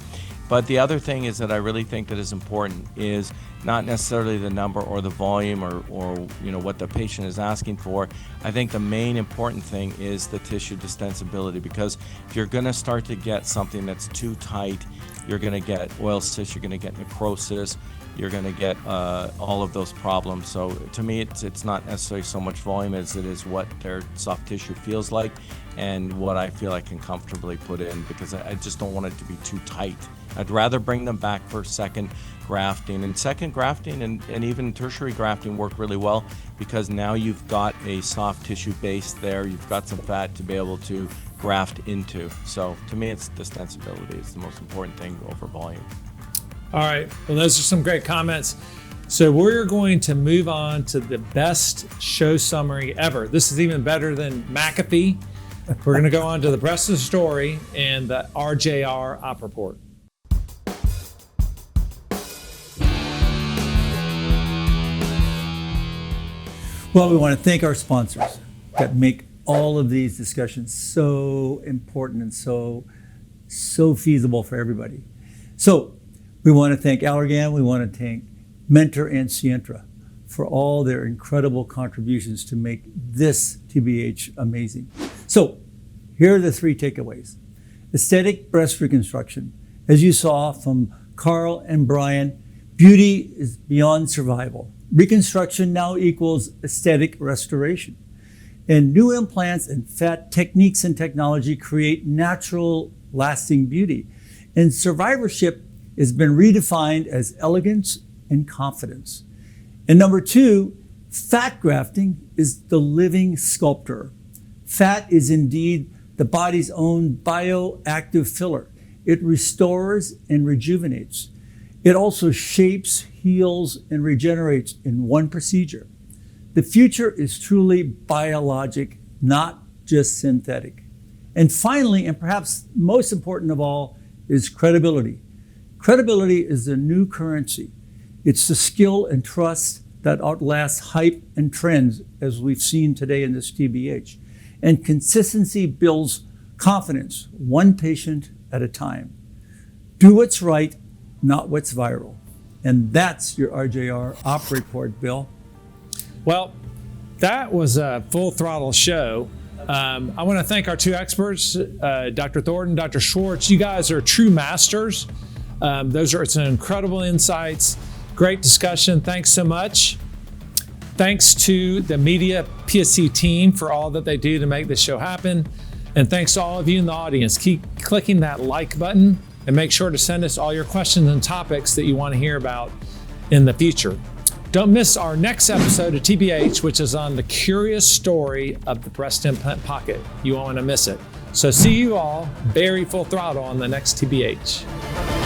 But the other thing is that I really think that is important is not necessarily the number or the volume or what the patient is asking for. I think the main important thing is the tissue distensibility, because if you're going to start to get something that's too tight, you're going to get oil cysts, you're going to get necrosis, you're going to get all of those problems. So to me, it's not necessarily so much volume as it is what their soft tissue feels like and what I feel I can comfortably put in, because I just don't want it to be too tight. I'd rather bring them back for second grafting. And second grafting and even tertiary grafting work really well because now you've got a soft tissue base there. You've got some fat to be able to graft into. So to me, it's distensibility. It's the most important thing over volume. All right, well, those are some great comments. So we're going to move on to the best show summary ever. This is even better than McAfee. We're going to go on to the breast of the story and the RJR op report. Well, we want to thank our sponsors that make all of these discussions so important and so feasible for everybody. So we want to thank Allergan, we want to thank Mentor and Sientra for all their incredible contributions to make this TBH amazing. So here are the 3 takeaways. Aesthetic breast reconstruction. As you saw from Karl and Brian, beauty is beyond survival. Reconstruction now equals aesthetic restoration. And new implants and fat techniques and technology create natural, lasting beauty. And survivorship has been redefined as elegance and confidence. And number 2, fat grafting is the living sculptor. Fat is indeed the body's own bioactive filler. It restores and rejuvenates. It also shapes, heals, and regenerates in one procedure. The future is truly biologic, not just synthetic. And finally, and perhaps most important of all, is credibility. Credibility is the new currency. It's the skill and trust that outlasts hype and trends, as we've seen today in this TBH. And consistency builds confidence, one patient at a time. Do what's right, not what's viral. And that's your RJR Op Report, Bill. Well, that was a full throttle show. I want to thank our 2 experts, Dr. Thornton, Dr. Schwarz. You guys are true masters. Those are some incredible insights. Great discussion. Thanks so much. Thanks to the Media PSC team for all that they do to make this show happen. And thanks to all of you in the audience. Keep clicking that like button and make sure to send us all your questions and topics that you want to hear about in the future. Don't miss our next episode of TBH, which is on the curious story of the breast implant pocket. You won't want to miss it. So see you all very full throttle on the next TBH.